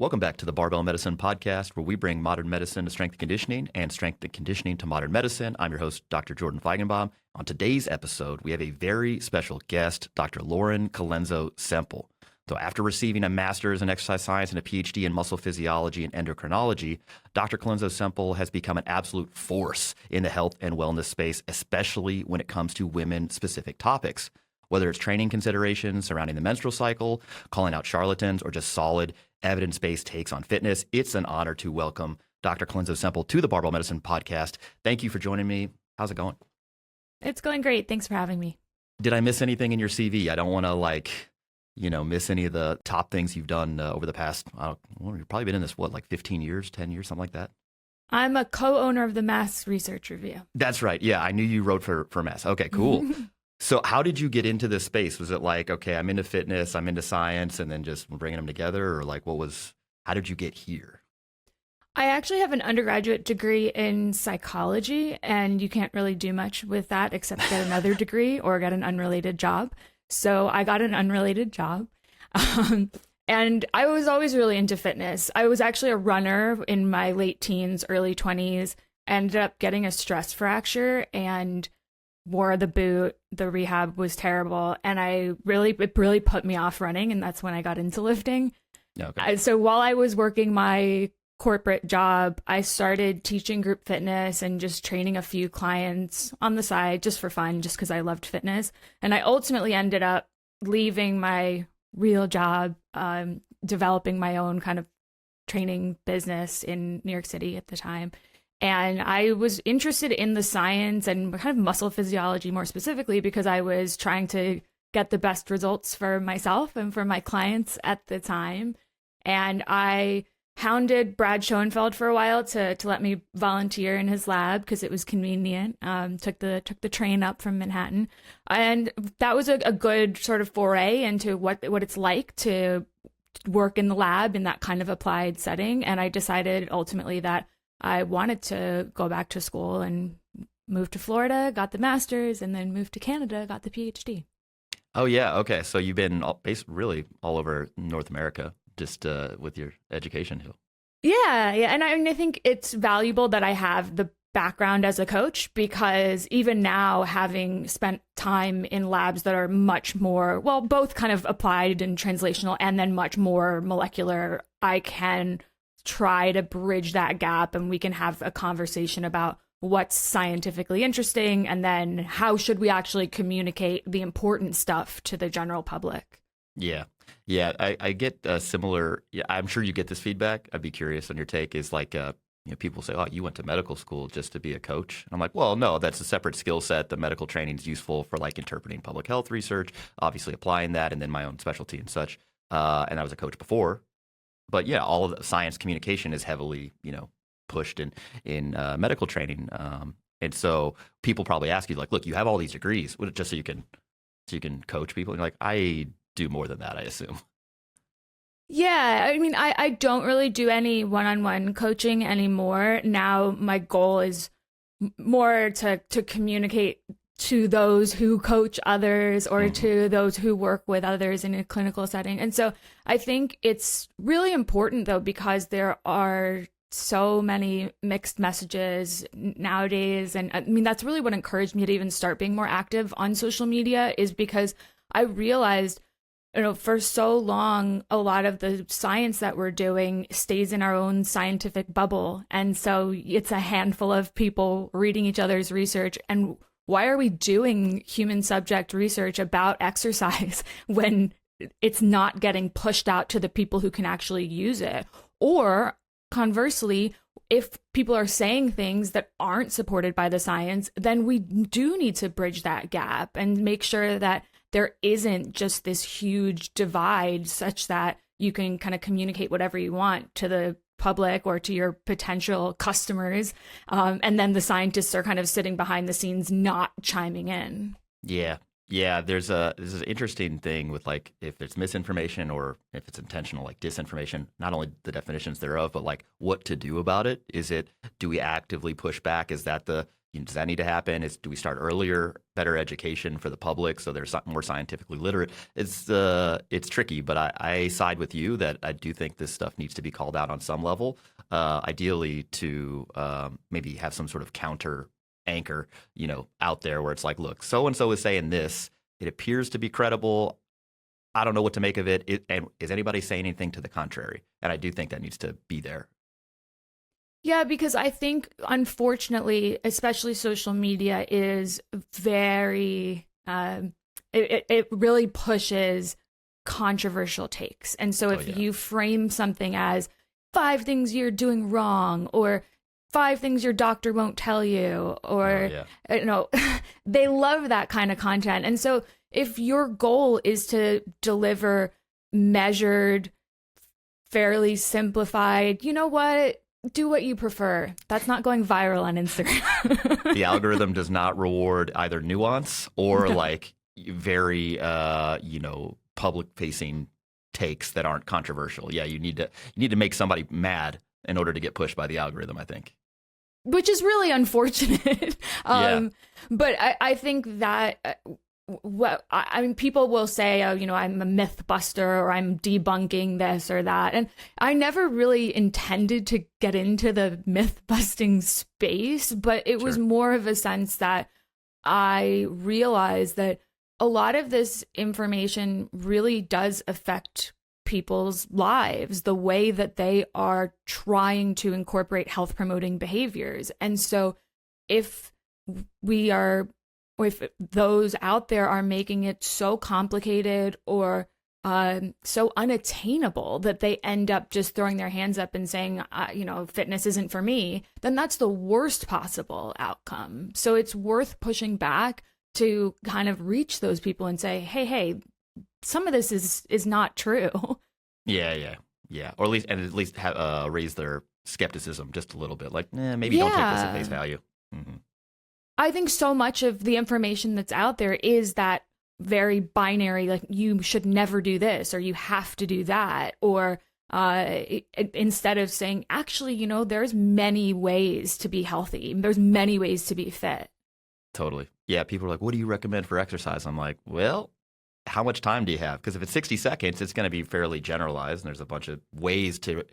Welcome back to the Barbell Medicine Podcast, where we bring modern medicine to strength and conditioning and strength and conditioning to modern medicine. I'm your host, Dr. Jordan Feigenbaum. On today's episode, we have a very special guest, Dr. Lauren Colenso-Semple. So after receiving a master's in exercise science and a PhD in muscle physiology and endocrinology, Dr. Colenso-Semple has become an absolute force in the health and wellness space, especially when it comes to women-specific topics. Whether it's training considerations surrounding the menstrual cycle, calling out charlatans, or just solid evidence-based takes on fitness, it's an honor to welcome Dr. Colenso-Semple to the Barbell Medicine Podcast. Thank you for joining me. How's it going? It's going great. Thanks for having me. Did I miss anything in your CV? I don't want to miss any of the top things you've done over the past, you've probably been in this, 15 years, 10 years, something like that? I'm a co-owner of the Mass Research Review. That's right. Yeah, I knew you wrote for Mass. Okay, cool. So how did you get into this space? Was it like, okay, I'm into fitness, I'm into science, and then just bringing them together? Or how did you get here? I actually have an undergraduate degree in psychology, and you can't really do much with that except get another degree or get an unrelated job. So I got an unrelated job. And I was always really into fitness. I was actually a runner in my late teens, early 20s, ended up getting a stress fracture and wore the boot. The rehab was terrible. And it really put me off running. And that's when I got into lifting. Okay. So while I was working my corporate job, I started teaching group fitness and just training a few clients on the side just for fun, just because I loved fitness. And I ultimately ended up leaving my real job, developing my own kind of training business in New York City at the time. And I was interested in the science and kind of muscle physiology more specifically because I was trying to get the best results for myself and for my clients at the time. And I hounded Brad Schoenfeld for a while to let me volunteer in his lab because it was convenient. Took the train up from Manhattan. And that was a good sort of foray into what it's like to work in the lab in that kind of applied setting. And I decided ultimately that I wanted to go back to school and moved to Florida, got the master's, and then moved to Canada, got the PhD. Oh, yeah. Okay. So you've been really all over North America just with your education. Yeah. And I think it's valuable that I have the background as a coach because even now, having spent time in labs that are much more, both kind of applied and translational and then much more molecular, I can try to bridge that gap and we can have a conversation about what's scientifically interesting and then how should we actually communicate the important stuff to the general public. Yeah. I get similar. Yeah, I'm sure you get this feedback. I'd be curious on your take. Is people say, "Oh, you went to medical school just to be a coach." And I'm like, "Well, no, that's a separate skill set. The medical training is useful for interpreting public health research, obviously applying that, and then my own specialty and such." And I was a coach before. But yeah, all of the science communication is heavily, pushed in medical training, and so people probably ask you look, you have all these degrees, just so you can coach people. And you're like, I do more than that, I assume. Yeah, I mean, I don't really do any one-on-one coaching anymore. Now my goal is more to communicate to those who coach others or to those who work with others in a clinical setting. And so I think it's really important, though, because there are so many mixed messages nowadays. And I mean, that's really what encouraged me to even start being more active on social media is because I realized, for so long, a lot of the science that we're doing stays in our own scientific bubble. And so it's a handful of people reading each other's research. And why are we doing human subject research about exercise when it's not getting pushed out to the people who can actually use it? Or conversely, if people are saying things that aren't supported by the science, then we do need to bridge that gap and make sure that there isn't just this huge divide such that you can kind of communicate whatever you want to the public or to your potential customers. And then the scientists are kind of sitting behind the scenes, not chiming in. Yeah. There's this interesting thing with if it's misinformation or if it's intentional, disinformation, not only the definitions thereof, but what to do about it. Do we actively push back? Is that the Does that need to happen? Do we start earlier, better education for the public so they're more scientifically literate? It's tricky, but I side with you that I do think this stuff needs to be called out on some level, ideally to maybe have some sort of counter anchor, out there where it's like, look, so-and-so is saying this. It appears to be credible. I don't know what to make of it. And is anybody saying anything to the contrary? And I do think that needs to be there. Yeah, because I think, unfortunately, especially social media is very, it really pushes controversial takes. And so if you frame something as 5 things you're doing wrong, or 5 things your doctor won't tell you, or, they love that kind of content. And so if your goal is to deliver measured, fairly simplified, you know what? Do what you prefer. That's not going viral on Instagram. The algorithm does not reward either nuance or like very, public facing takes that aren't controversial. Yeah, you need to make somebody mad in order to get pushed by the algorithm, I think. Which is really unfortunate. But I think that I mean, people will say, oh, I'm a myth buster, or I'm debunking this or that. And I never really intended to get into the myth busting space, but it was more of a sense that I realized that a lot of this information really does affect people's lives, the way that they are trying to incorporate health promoting behaviors. And so if those out there are making it so complicated or so unattainable that they end up just throwing their hands up and saying, fitness isn't for me, then that's the worst possible outcome. So it's worth pushing back to kind of reach those people and say, hey, some of this is not true. Yeah. Or at least raise their skepticism just a little bit. Like, maybe don't take this at face value. Mm-hmm. I think so much of the information that's out there is that very binary, like you should never do this or you have to do that. Or instead of saying, actually, there's many ways to be healthy. There's many ways to be fit. Totally. Yeah. People are like, what do you recommend for exercise? I'm like, well, how much time do you have? Because if it's 60 seconds, it's going to be fairly generalized. And there's a bunch of ways to,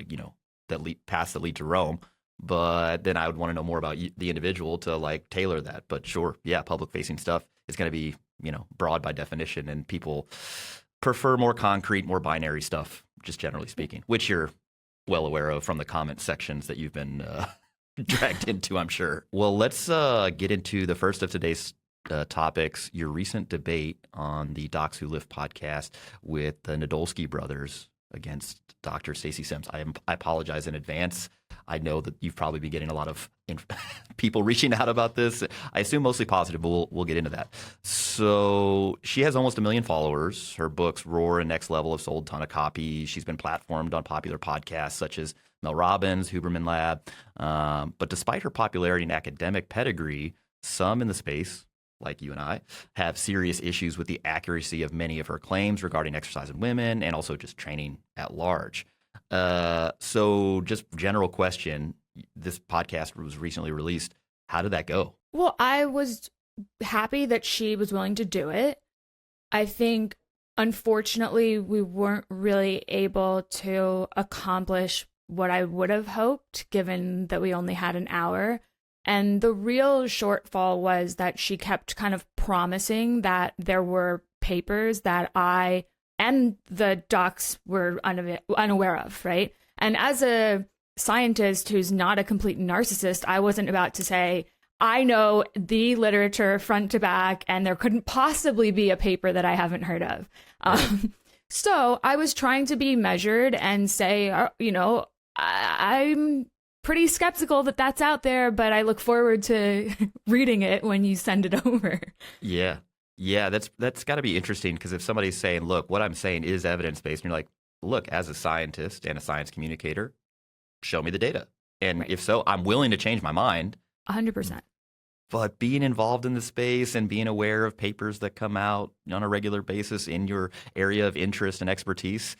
paths that lead to Rome. But then I would want to know more about the individual to like tailor that. But sure, yeah, public facing stuff is going to be, broad by definition. And people prefer more concrete, more binary stuff, just generally speaking, which you're well aware of from the comment sections that you've been dragged into, I'm sure. Well, let's get into the first of today's topics, your recent debate on the Docs Who Lift podcast with the Nadolski brothers against Dr. Stacy Sims. I apologize in advance. I know that you've probably been getting a lot of people reaching out about this. I assume mostly positive, but we'll get into that. So she has almost 1 million followers. Her books, Roar and Next Level, have sold a ton of copies. She's been platformed on popular podcasts such as Mel Robbins, Huberman Lab. But despite her popularity and academic pedigree, some in the space, like you and I, have serious issues with the accuracy of many of her claims regarding exercise in women and also just training at large. So just general question, this podcast was recently released. How did that go? Well, I was happy that she was willing to do it. I think, unfortunately, we weren't really able to accomplish what I would have hoped, given that we only had an hour. And the real shortfall was that she kept kind of promising that there were papers that I and the docs were unaware of, right? And as a scientist who's not a complete narcissist, I wasn't about to say, I know the literature front to back, and there couldn't possibly be a paper that I haven't heard of. So I was trying to be measured and say, I'm pretty skeptical that that's out there, but I look forward to reading it when you send it over. Yeah, that's got to be interesting, because if somebody's saying, look, what I'm saying is evidence-based, and you're like, look, as a scientist and a science communicator, show me the data. And if so, I'm willing to change my mind. 100%. But being involved in the space and being aware of papers that come out on a regular basis in your area of interest and expertise,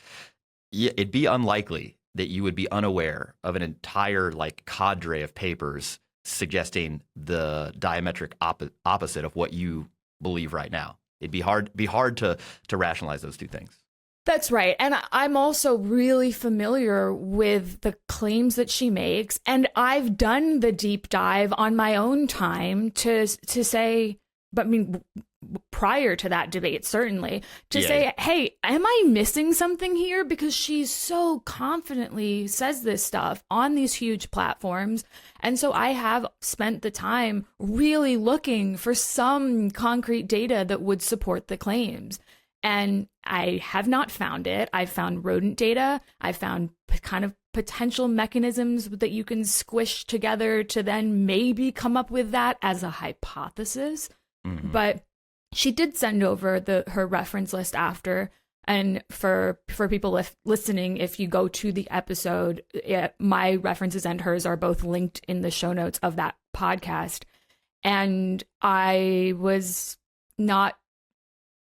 it'd be unlikely that you would be unaware of an entire cadre of papers suggesting the diametric opposite of what you believe right now. It'd be hard to rationalize those two things. That's right. And I'm also really familiar with the claims that she makes. And I've done the deep dive on my own time to say, but I mean, prior to that debate, certainly, to say, hey, am I missing something here? Because she so confidently says this stuff on these huge platforms. And so I have spent the time really looking for some concrete data that would support the claims. And I have not found it. I've found rodent data. I found kind of potential mechanisms that you can squish together to then maybe come up with that as a hypothesis. Mm-hmm. But she did send over her reference list after. And for people listening, if you go to the episode, my references and hers are both linked in the show notes of that podcast. And I was not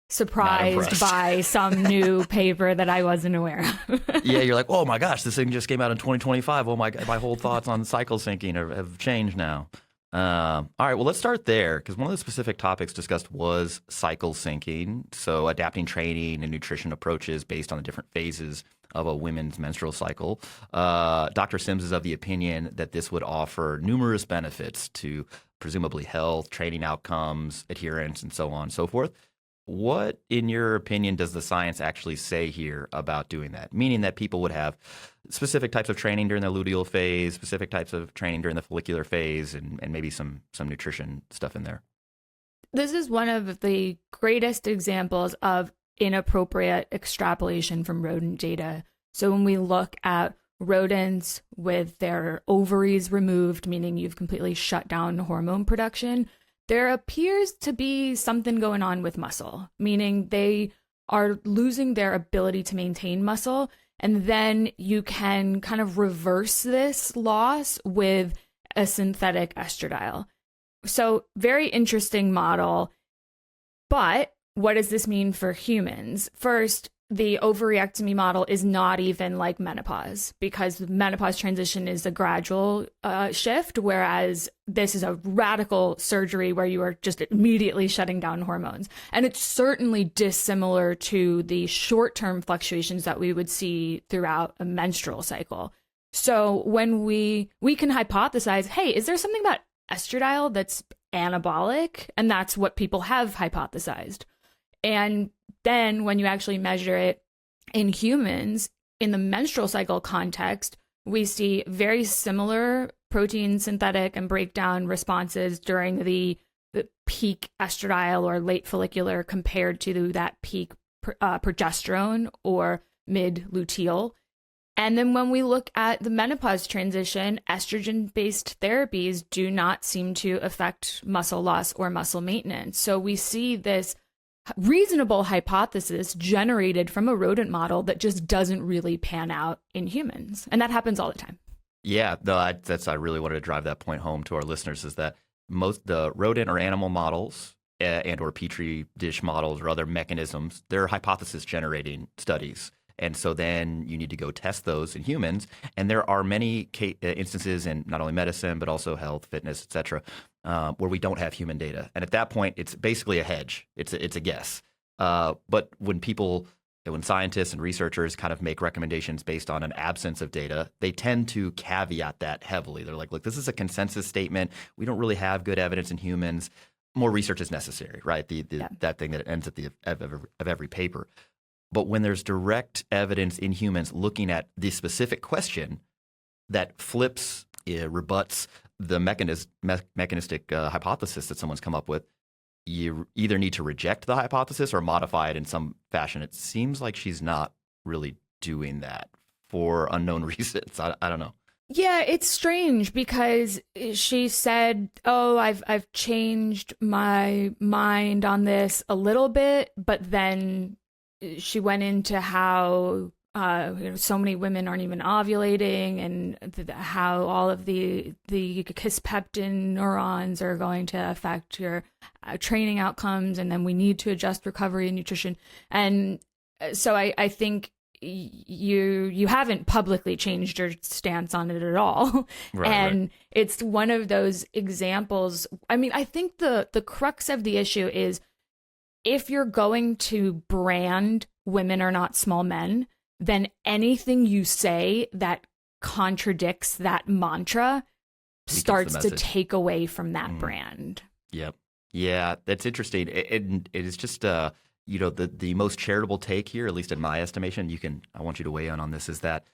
surprised by some new paper that I wasn't aware of. Yeah, you're like, oh my gosh, this thing just came out in 2025. Oh my God, my whole thoughts on cycle syncing have changed now. All right, well, let's start there, because one of the specific topics discussed was cycle syncing, so adapting training and nutrition approaches based on the different phases of a women's menstrual cycle. Dr. Sims is of the opinion that this would offer numerous benefits to presumably health, training outcomes, adherence, and so on and so forth. What, in your opinion, does the science actually say here about doing that? Meaning that people would have specific types of training during the luteal phase, specific types of training during the follicular phase, and maybe some nutrition stuff in there. This is one of the greatest examples of inappropriate extrapolation from rodent data. So when we look at rodents with their ovaries removed, meaning you've completely shut down hormone production, there appears to be something going on with muscle, meaning they are losing their ability to maintain muscle. And then you can kind of reverse this loss with a synthetic estradiol. So very interesting model. But what does this mean for humans? First, the ovarectomy model is not even like menopause, because menopause transition is a gradual shift, whereas this is a radical surgery where you are just immediately shutting down hormones. And it's certainly dissimilar to the short-term fluctuations that we would see throughout a menstrual cycle. So when we can hypothesize, hey, is there something about estradiol that's anabolic? And that's what people have hypothesized. And then when you actually measure it in humans, in the menstrual cycle context, we see very similar protein synthetic and breakdown responses during the peak estradiol or late follicular compared to that peak progesterone or mid luteal. And then when we look at the menopause transition, estrogen-based therapies do not seem to affect muscle loss or muscle maintenance. So we see this reasonable hypothesis generated from a rodent model that just doesn't really pan out in humans. And that happens all the time. Yeah, I really wanted to drive that point home to our listeners, is that most the rodent or animal models and or Petri dish models or other mechanisms, they're hypothesis generating studies. And so then you need to go test those in humans. And there are many instances in not only medicine, but also health, fitness, et cetera, where we don't have human data. And at that point, it's basically a hedge. It's a guess. But when scientists and researchers kind of make recommendations based on an absence of data, they tend to caveat that heavily. They're like, look, this is a consensus statement. We don't really have good evidence in humans. More research is necessary, right? That thing that ends at the of every paper. But when there's direct evidence in humans looking at the specific question that rebuts the mechanistic hypothesis that someone's come up with, you either need to reject the hypothesis or modify it in some fashion. It seems like she's not really doing that for unknown reasons. I don't know. Yeah, it's strange because she said, oh, I've changed my mind on this a little bit, but then she went into how so many women aren't even ovulating, and how all of the kisspeptin neurons are going to affect your training outcomes, and then we need to adjust recovery and nutrition. And so I think you haven't publicly changed your stance on it at all. And it's one of those examples. I mean, I think the crux of the issue is, if you're going to brand women are not small men, then anything you say that contradicts that mantra starts to take away from that brand. Yep. Yeah, that's interesting. It is just, the most charitable take here, at least in my estimation, I want you to weigh in on this, is that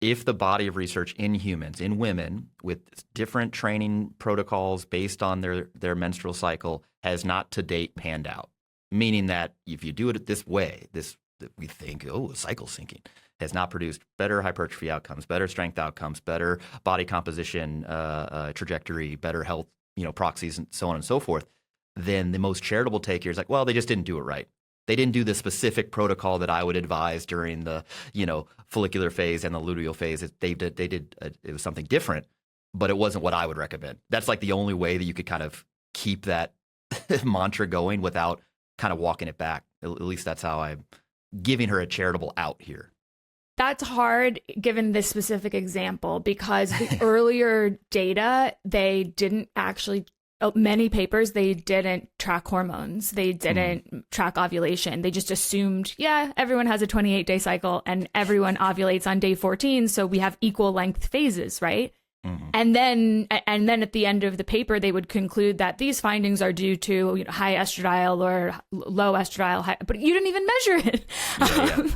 if the body of research in humans, in women, with different training protocols based on their menstrual cycle, has not to date panned out, meaning that if you do it this way, we think, cycle syncing has not produced better hypertrophy outcomes, better strength outcomes, better body composition trajectory, better health, proxies, and so on and so forth, then the most charitable take here is like, well, they just didn't do it right. They didn't do the specific protocol that I would advise during the, follicular phase and the luteal phase. It was something different, but it wasn't what I would recommend. That's like the only way that you could kind of keep that mantra going without kind of walking it back. At least that's how I'm giving her a charitable out here. That's hard given this specific example, because the earlier data, they didn't actually, many papers, they didn't track hormones. They didn't track ovulation. They just assumed, everyone has a 28-day cycle and everyone ovulates on day 14. So we have equal length phases, right? Mm-hmm. And then at the end of the paper, they would conclude that these findings are due to high estradiol or low estradiol, but you didn't even measure it. Yeah.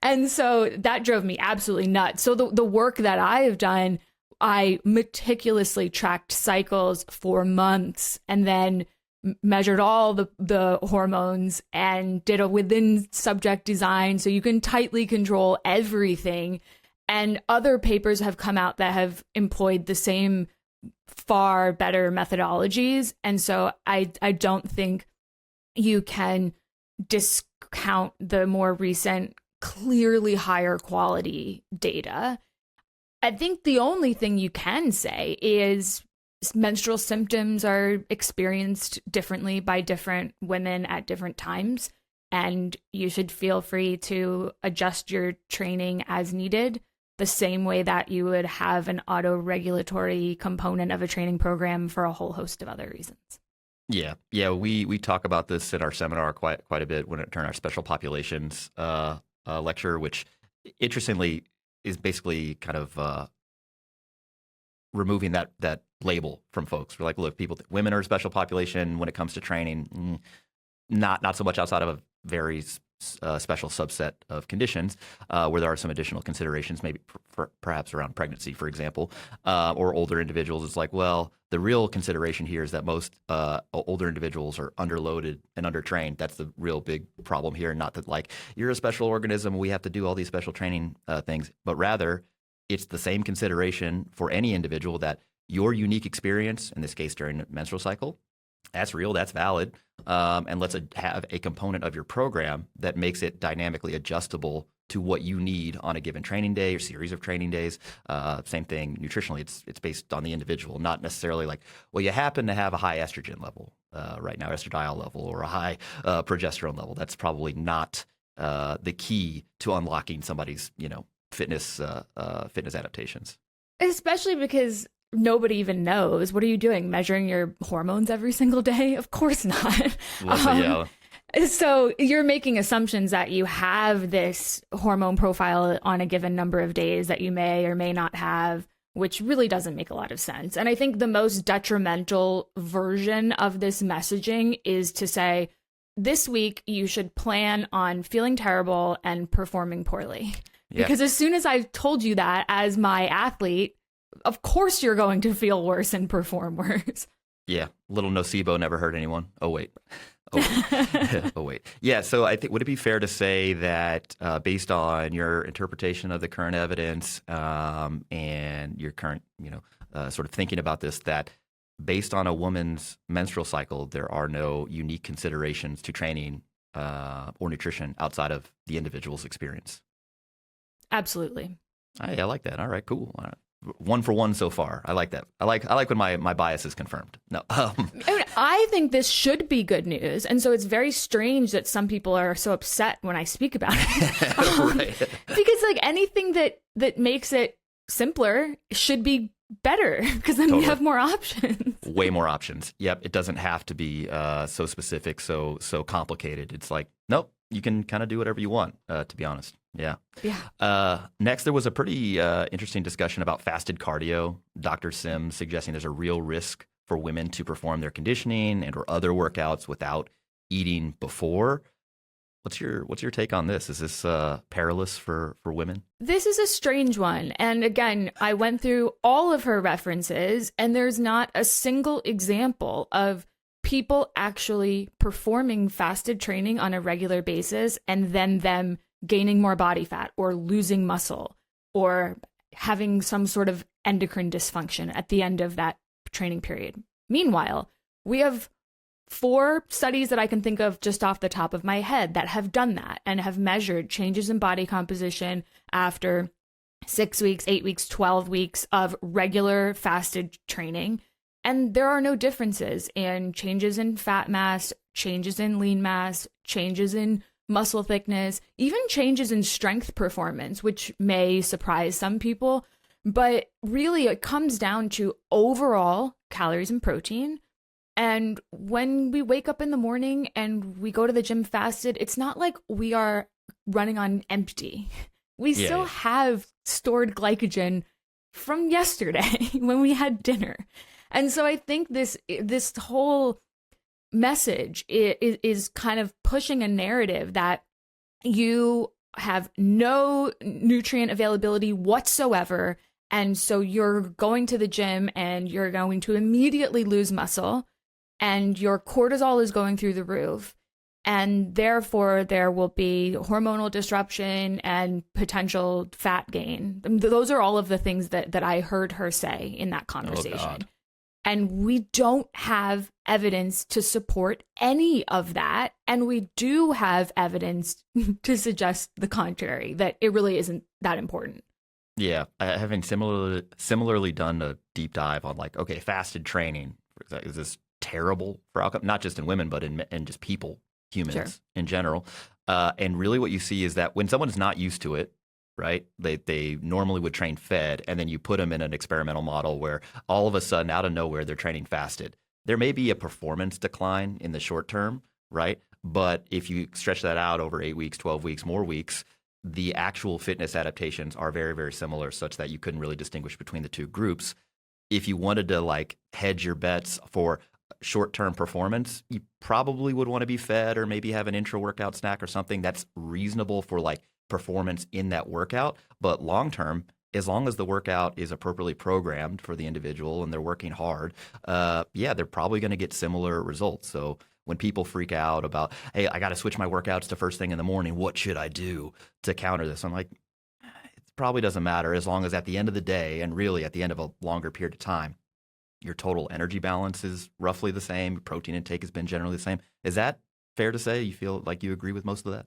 And so that drove me absolutely nuts. So the work that I have done, I meticulously tracked cycles for months and then measured all the hormones and did a within subject design so you can tightly control everything. And other papers have come out that have employed the same far better methodologies. And so I don't think you can discount the more recent, clearly higher quality data. I think the only thing you can say is menstrual symptoms are experienced differently by different women at different times. And you should feel free to adjust your training as needed, the same way that you would have an auto-regulatory component of a training program for a whole host of other reasons. Yeah. We talk about this in our seminar quite a bit during our special populations lecture, which interestingly is basically kind of removing that label from folks. We're like, look, women are a special population when it comes to training, not so much outside of a very special subset of conditions where there are some additional considerations, maybe perhaps around pregnancy, for example, or older individuals. It's like, well, the real consideration here is that most older individuals are underloaded and undertrained. That's the real big problem here. Not that like you're a special organism, we have to do all these special training things, but rather it's the same consideration for any individual that your unique experience, in this case during the menstrual cycle, that's real, that's valid, and let's have a component of your program that makes it dynamically adjustable to what you need on a given training day or series of training days. Same thing nutritionally, it's based on the individual, not necessarily like, well, you happen to have a high estrogen level right now, estradiol level, or a high progesterone level. That's probably not the key to unlocking somebody's fitness adaptations. Especially because nobody even knows. What are you doing? Measuring your hormones every single day? Of course not. So you're making assumptions that you have this hormone profile on a given number of days that you may or may not have, which really doesn't make a lot of sense. And I think the most detrimental version of this messaging is to say, this week you should plan on feeling terrible and performing poorly. Yeah. Because as soon as I've told you that as my athlete, of course you're going to feel worse and perform worse. Yeah. Little nocebo never hurt anyone. Oh, wait. Oh, wait. Yeah. So I think, would it be fair to say that based on your interpretation of the current evidence and your current, sort of thinking about this, that based on a woman's menstrual cycle, there are no unique considerations to training or nutrition outside of the individual's experience? Absolutely. I like that. All right, cool. All right. one for one so far. I like that. I like when my bias is confirmed. No. I think this should be good news. And so it's very strange that some people are so upset when I speak about it. Right. Because like anything that makes it simpler should be better, because then we have more options. Way more options. Yep. It doesn't have to be so specific, so complicated. It's like, nope, you can kind of do whatever you want, to be honest. Yeah. Next, there was a pretty interesting discussion about fasted cardio. Dr. Sims suggesting there's a real risk for women to perform their conditioning and or other workouts without eating before. What's your take on this? Is this perilous for women? This is a strange one. And again, I went through all of her references, and there's not a single example of people actually performing fasted training on a regular basis and then them gaining more body fat or losing muscle or having some sort of endocrine dysfunction at the end of that training period. Meanwhile, we have 4 studies that I can think of just off the top of my head that have done that and have measured changes in body composition after 6 weeks, 8 weeks, 12 weeks of regular fasted training. And there are no differences in changes in fat mass, changes in lean mass, changes in muscle thickness, even changes in strength performance, which may surprise some people. But really, it comes down to overall calories and protein. And when we wake up in the morning and we go to the gym fasted, it's not like we are running on empty. We still have stored glycogen from yesterday when we had dinner. And so I think this whole message is kind of pushing a narrative that you have no nutrient availability whatsoever. And so you're going to the gym and you're going to immediately lose muscle, and your cortisol is going through the roof. And therefore, there will be hormonal disruption and potential fat gain. Those are all of the things that I heard her say in that conversation. Oh, God. And we don't have evidence to support any of that. And we do have evidence to suggest the contrary, that it really isn't that important. Yeah. Having similarly done a deep dive on like, okay, fasted training, is this terrible for outcome? Not just in women, but in just people, humans in general. And really what you see is that when someone is not used to it, right, they normally would train fed, and then you put them in an experimental model where all of a sudden, out of nowhere, they're training fasted. There may be a performance decline in the short term, right? But if you stretch that out over 8 weeks, 12 weeks, more weeks, the actual fitness adaptations are very, very similar, such that you couldn't really distinguish between the two groups. If you wanted to like hedge your bets for short-term performance, you probably would want to be fed or maybe have an intra-workout snack or something that's reasonable for like performance in that workout. But long-term, as long as the workout is appropriately programmed for the individual and they're working hard, they're probably going to get similar results. So when people freak out about, hey, I got to switch my workouts to first thing in the morning, what should I do to counter this? I'm like, it probably doesn't matter, as long as at the end of the day, and really at the end of a longer period of time, your total energy balance is roughly the same. Protein intake has been generally the same. Is that fair to say? You feel like you agree with most of that?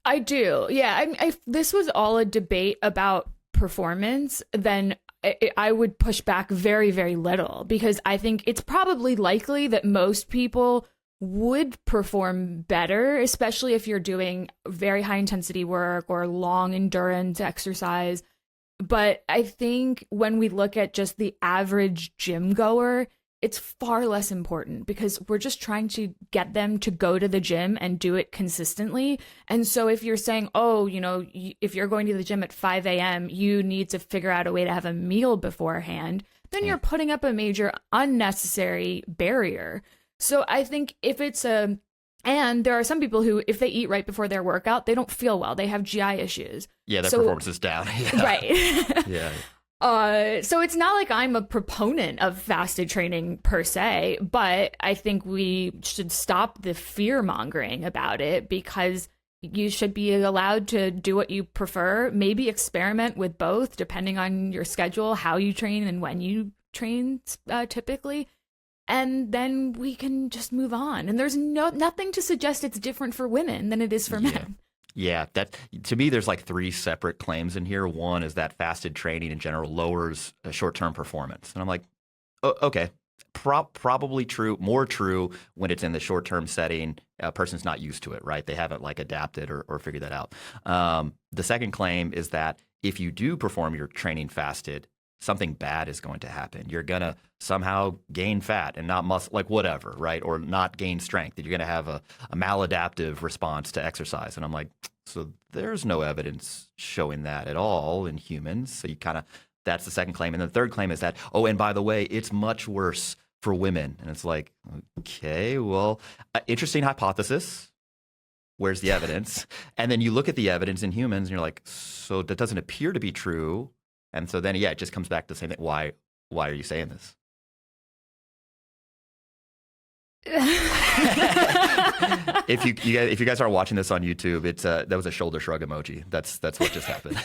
I do. Yeah. If this was all a debate about performance, then I would push back very, very little, because I think it's probably likely that most people would perform better, especially if you're doing very high intensity work or long endurance exercise. But I think when we look at just the average gym goer, it's far less important, because we're just trying to get them to go to the gym and do it consistently. And so if you're saying, oh, if you're going to the gym at 5 a.m., you need to figure out a way to have a meal beforehand, then you're putting up a major unnecessary barrier. So I think if it's and there are some people who, if they eat right before their workout, they don't feel well. They have GI issues. Yeah, their performance is down. Yeah. Right. Yeah. So it's not like I'm a proponent of fasted training per se, but I think we should stop the fear mongering about it, because you should be allowed to do what you prefer. Maybe experiment with both, depending on your schedule, how you train and when you train typically. And then we can just move on. And there's nothing to suggest it's different for women than it is for men. Yeah, that to me, there's like three separate claims in here. One is that fasted training in general lowers short-term performance, and I'm like, okay, probably true, more true when it's in the short-term setting. A person's not used to it, right? They haven't like adapted or figured that out. The second claim is that if you do perform your training fasted, something bad is going to happen. You're going to somehow gain fat and not muscle, like whatever, right? Or not gain strength. You're going to have a maladaptive response to exercise. And I'm like, so there's no evidence showing that at all in humans. So you kind of, that's the second claim. And the third claim is that, oh, and by the way, it's much worse for women. And it's like, okay, well, interesting hypothesis. Where's the evidence? And then you look at the evidence in humans and you're like, so that doesn't appear to be true. And so then, yeah, it just comes back to the same thing. Why are you saying this? If you guys are watching this on YouTube, it's that was a shoulder shrug emoji. That's what just happened.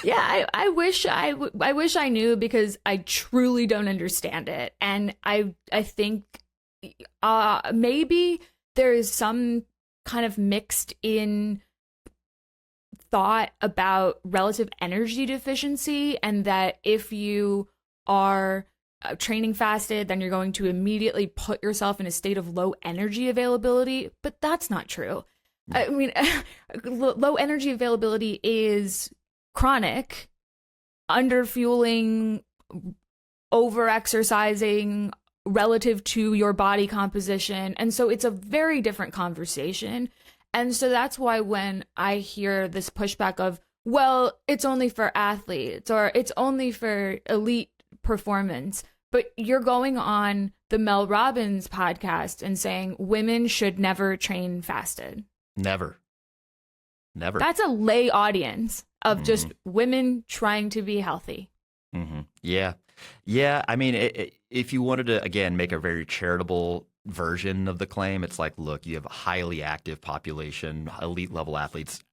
Yeah, I wish I knew, because I truly don't understand it, and I think maybe there is some kind of mixed in thought about relative energy deficiency, and that if you are training fasted, then you're going to immediately put yourself in a state of low energy availability. But that's not true. I mean, low energy availability is chronic underfueling, over exercising relative to your body composition. And so it's a very different conversation. And so that's why when I hear this pushback of, well, it's only for athletes or it's only for elite performance, but you're going on the Mel Robbins podcast and saying women should never train fasted. Never. That's a lay audience of just women trying to be healthy. Mm-hmm. Yeah. I mean, if you wanted to, again, make a very charitable version of the claim, it's like, look, you have a highly active population, elite level athletes,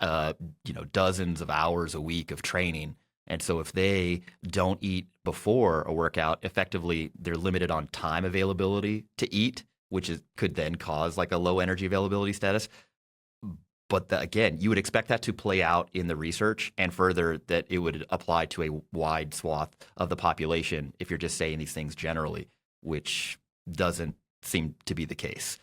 dozens of hours a week of training. And so if they don't eat before a workout, effectively, they're limited on time availability to eat, which could then cause like a low energy availability status. But again, you would expect that to play out in the research, and further that it would apply to a wide swath of the population if you're just saying these things generally, which doesn't seem to be the case.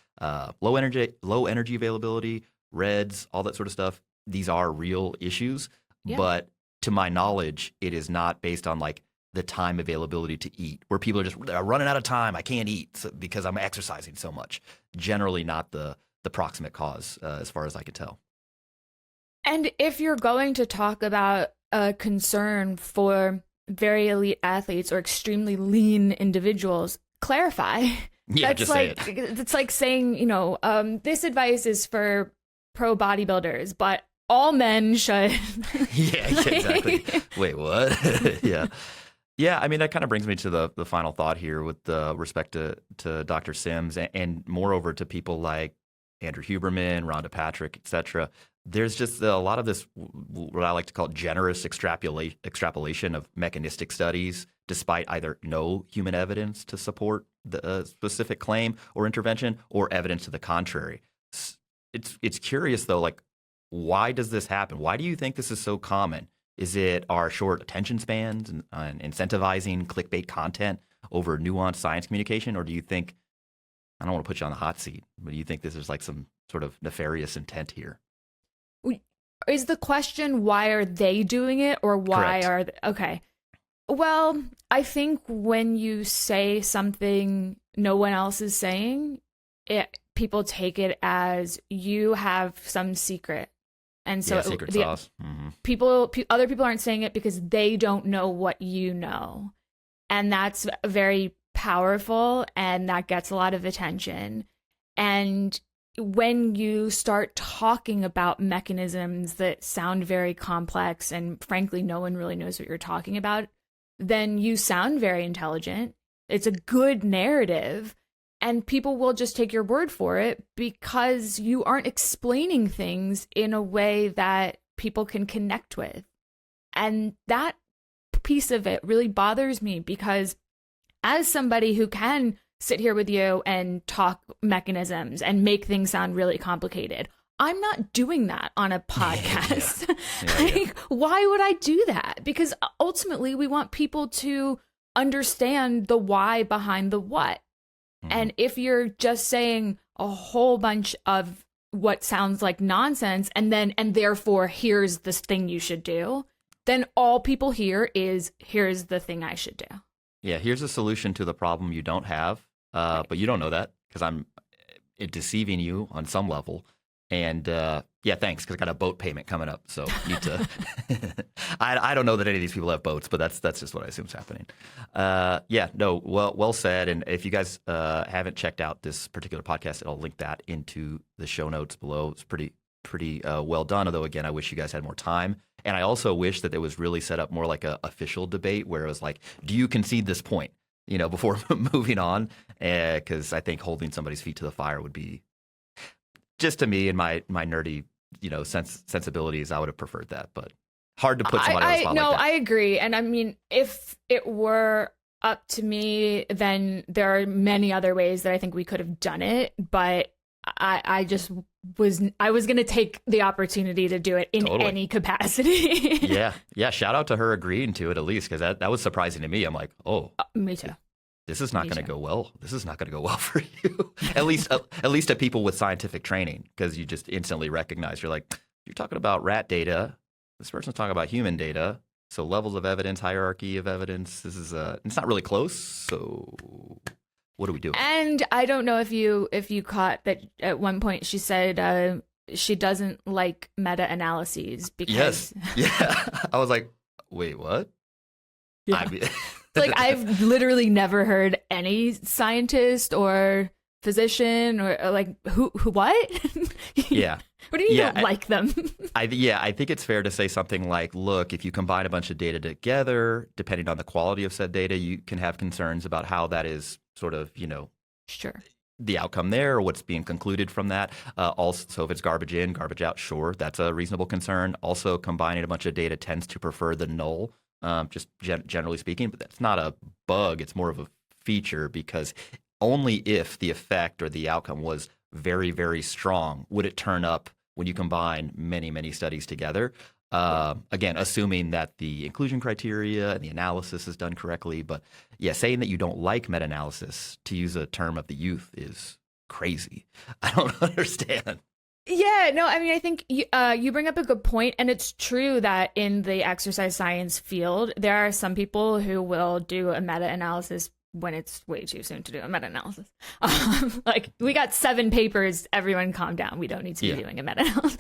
Low energy availability, REDs, all that sort of stuff. These are real issues, but to my knowledge, it is not based on like the time availability to eat, where people are just running out of time. I can't eat because I'm exercising so much. Generally, not the proximate cause, as far as I could tell. And if you're going to talk about a concern for very elite athletes or extremely lean individuals, clarify. Yeah, that's just like, say it. It's like saying, this advice is for pro bodybuilders, but all men should. Yeah, exactly. Wait, what? Yeah. I mean, that kind of brings me to the final thought here with respect to Dr. Sims and moreover to people like Andrew Huberman, Rhonda Patrick, etc. There's just a lot of this, what I like to call generous extrapolation of mechanistic studies, despite either no human evidence to support the specific claim or intervention or evidence to the contrary. It's curious, though, like, why does this happen? Why do you think this is so common? Is it our short attention spans and incentivizing clickbait content over nuanced science communication? Or do you think, I don't want to put you on the hot seat, but do you think this is like some sort of nefarious intent here? Is the question, why are they doing it, or why Correct. are they? Okay. Well, I think when you say something no one else is saying, people take it as you have some secret. And so secret sauce. Other people aren't saying it because they don't know what you know. And that's very powerful, and that gets a lot of attention. And when you start talking about mechanisms that sound very complex and frankly no one really knows what you're talking about, then you sound very intelligent. It's a good narrative, and people will just take your word for it because you aren't explaining things in a way that people can connect with. And that piece of it really bothers me, because as somebody who can sit here with you and talk mechanisms and make things sound really complicated, I'm not doing that on a podcast. Yeah. Why would I do that? Because ultimately we want people to understand the why behind the what. And if you're just saying a whole bunch of what sounds like nonsense and therefore here's this thing you should do, then all people hear is here's the thing I should do. Yeah, here's a solution to the problem you don't have, but you don't know that because I'm deceiving you on some level. And yeah, thanks, because I got a boat payment coming up, so need to. I don't know that any of these people have boats, but that's just what I assume is happening. Yeah, no, well said. And if you guys haven't checked out this particular podcast, I'll link that into the show notes below. It's pretty well done. Although again, I wish you guys had more time. And I also wish that it was really set up more like a official debate where it was like, do you concede this point? Before moving on, because I think holding somebody's feet to the fire would be, just to me and my nerdy, sensibilities, I would have preferred that. But hard to put somebody on the spot like that. I agree. And I mean, if it were up to me, then there are many other ways that I think we could have done it. But I was going to take the opportunity to do it in any capacity. Yeah. Shout out to her agreeing to it at least, because that was surprising to me. I'm like, oh, me too. This is not going to go well. This is not going to go well for you. at least to people with scientific training, because you just instantly recognize you're like, you're talking about rat data. This person's talking about human data. So levels of evidence, hierarchy of evidence. This is it's not really close. So what do we do? And I don't know if you caught that at one point she said she doesn't like meta-analyses because yeah. I was like, wait, what? Yeah. Like I've literally never heard any scientist or physician or like who what? Yeah. What do you don't like them? I think it's fair to say something like, look, if you combine a bunch of data together, depending on the quality of said data, you can have concerns about how that is sort of, sure, the outcome there or what's being concluded from that. Also, so if it's garbage in, garbage out, sure, that's a reasonable concern. Also, combining a bunch of data tends to prefer the null. Just generally speaking, but that's not a bug. It's more of a feature, because only if the effect or the outcome was very, very strong would it turn up when you combine many, many studies together. Again, assuming that the inclusion criteria and the analysis is done correctly. But yeah, saying that you don't like meta-analysis, to use a term of the youth, is crazy. I don't understand. Yeah, no, I mean, I think you bring up a good point, and it's true that in the exercise science field, there are some people who will do a meta-analysis when it's way too soon to do a meta-analysis. Like, we got 7 papers, everyone calm down. We don't need to be doing a meta-analysis.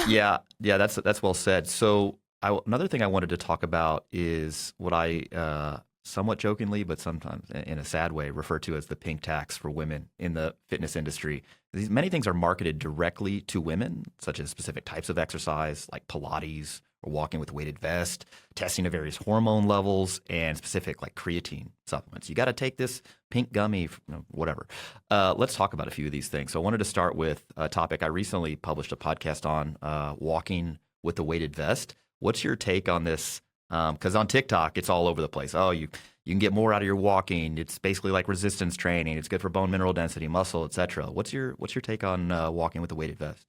Yeah, that's well said. So another thing I wanted to talk about is what I somewhat jokingly, but sometimes in a sad way, refer to as the pink tax for women in the fitness industry. Many things are marketed directly to women, such as specific types of exercise like Pilates or walking with weighted vest, testing of various hormone levels, and specific like creatine supplements. You got to take this pink gummy, whatever. Let's talk about a few of these things. So I wanted to start with a topic. I recently published a podcast on walking with the weighted vest. What's your take on this? Because on TikTok, it's all over the place. Oh, you can get more out of your walking. It's basically like resistance training. It's good for bone mineral density, muscle, etc. What's your take on walking with a weighted vest?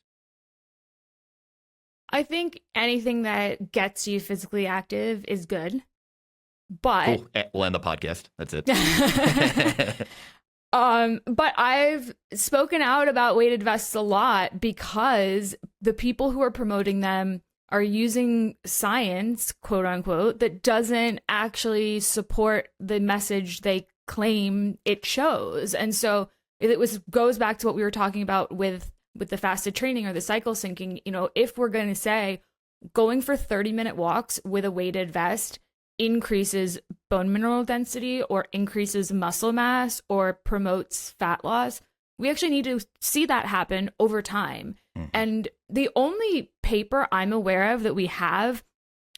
I think anything that gets you physically active is good, but cool. We'll end the podcast. That's it. But I've spoken out about weighted vests a lot because the people who are promoting them are using science, quote unquote, that doesn't actually support the message they claim it shows. And so goes back to what we were talking about with the fasted training or the cycle syncing. If we're going to say going for 30-minute walks with a weighted vest increases bone mineral density or increases muscle mass or promotes fat loss, we actually need to see that happen over time. Mm-hmm. And the only paper I'm aware of that we have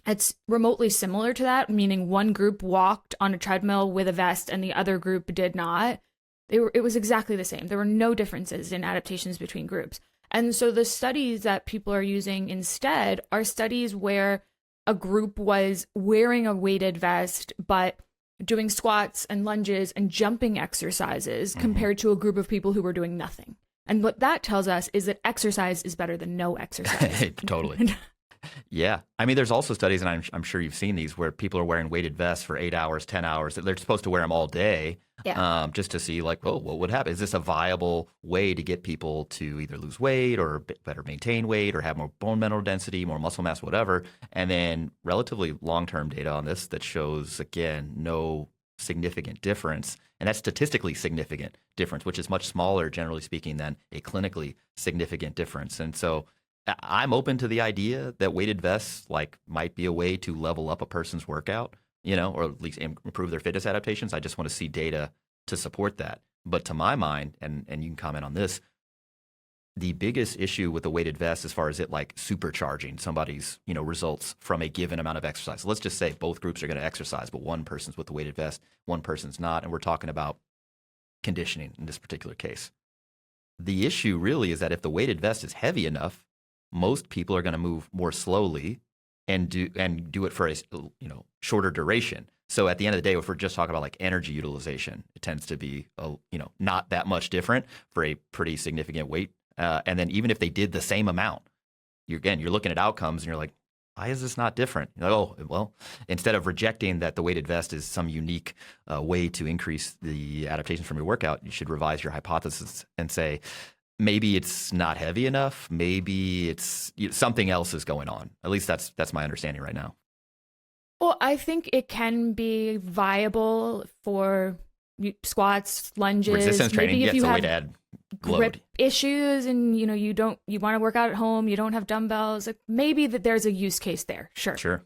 that's remotely similar to that, meaning one group walked on a treadmill with a vest and the other group did not, it was exactly the same. There were no differences in adaptations between groups. And so the studies that people are using instead are studies where a group was wearing a weighted vest, but doing squats and lunges and jumping exercises compared to a group of people who were doing nothing. And what that tells us is that exercise is better than no exercise. Totally. Yeah. I mean, there's also studies, and I'm sure you've seen these, where people are wearing weighted vests for 8 hours, 10 hours. They're supposed to wear them all day just to see, like, oh, what would happen? Is this a viable way to get people to either lose weight or better maintain weight or have more bone mineral density, more muscle mass, whatever? And then relatively long-term data on this that shows, again, no significant difference. And that's statistically significant difference, which is much smaller, generally speaking, than a clinically significant difference. And so I'm open to the idea that weighted vests might be a way to level up a person's workout, or at least improve their fitness adaptations. I just want to see data to support that. But to my mind, and you can comment on this, the biggest issue with the weighted vest as far as it supercharging somebody's, results from a given amount of exercise. So let's just say both groups are going to exercise, but one person's with the weighted vest, one person's not. And we're talking about conditioning in this particular case. The issue really is that if the weighted vest is heavy enough, most people are going to move more slowly and do it for a shorter duration. So at the end of the day, if we're just talking about energy utilization, it tends to be not that much different for a pretty significant weight. And then even if they did the same amount, you're looking at outcomes and you're like, why is this not different? You're like, oh, well, instead of rejecting that the weighted vest is some unique way to increase the adaptation from your workout, you should revise your hypothesis and say, maybe it's not heavy enough. Maybe it's something else is going on. At least that's my understanding right now. Well, I think it can be viable for squats, lunges, resistance training. Maybe if you a have way to add load. Grip issues and you want to work out at home, you don't have dumbbells. Maybe that there's a use case there. Sure.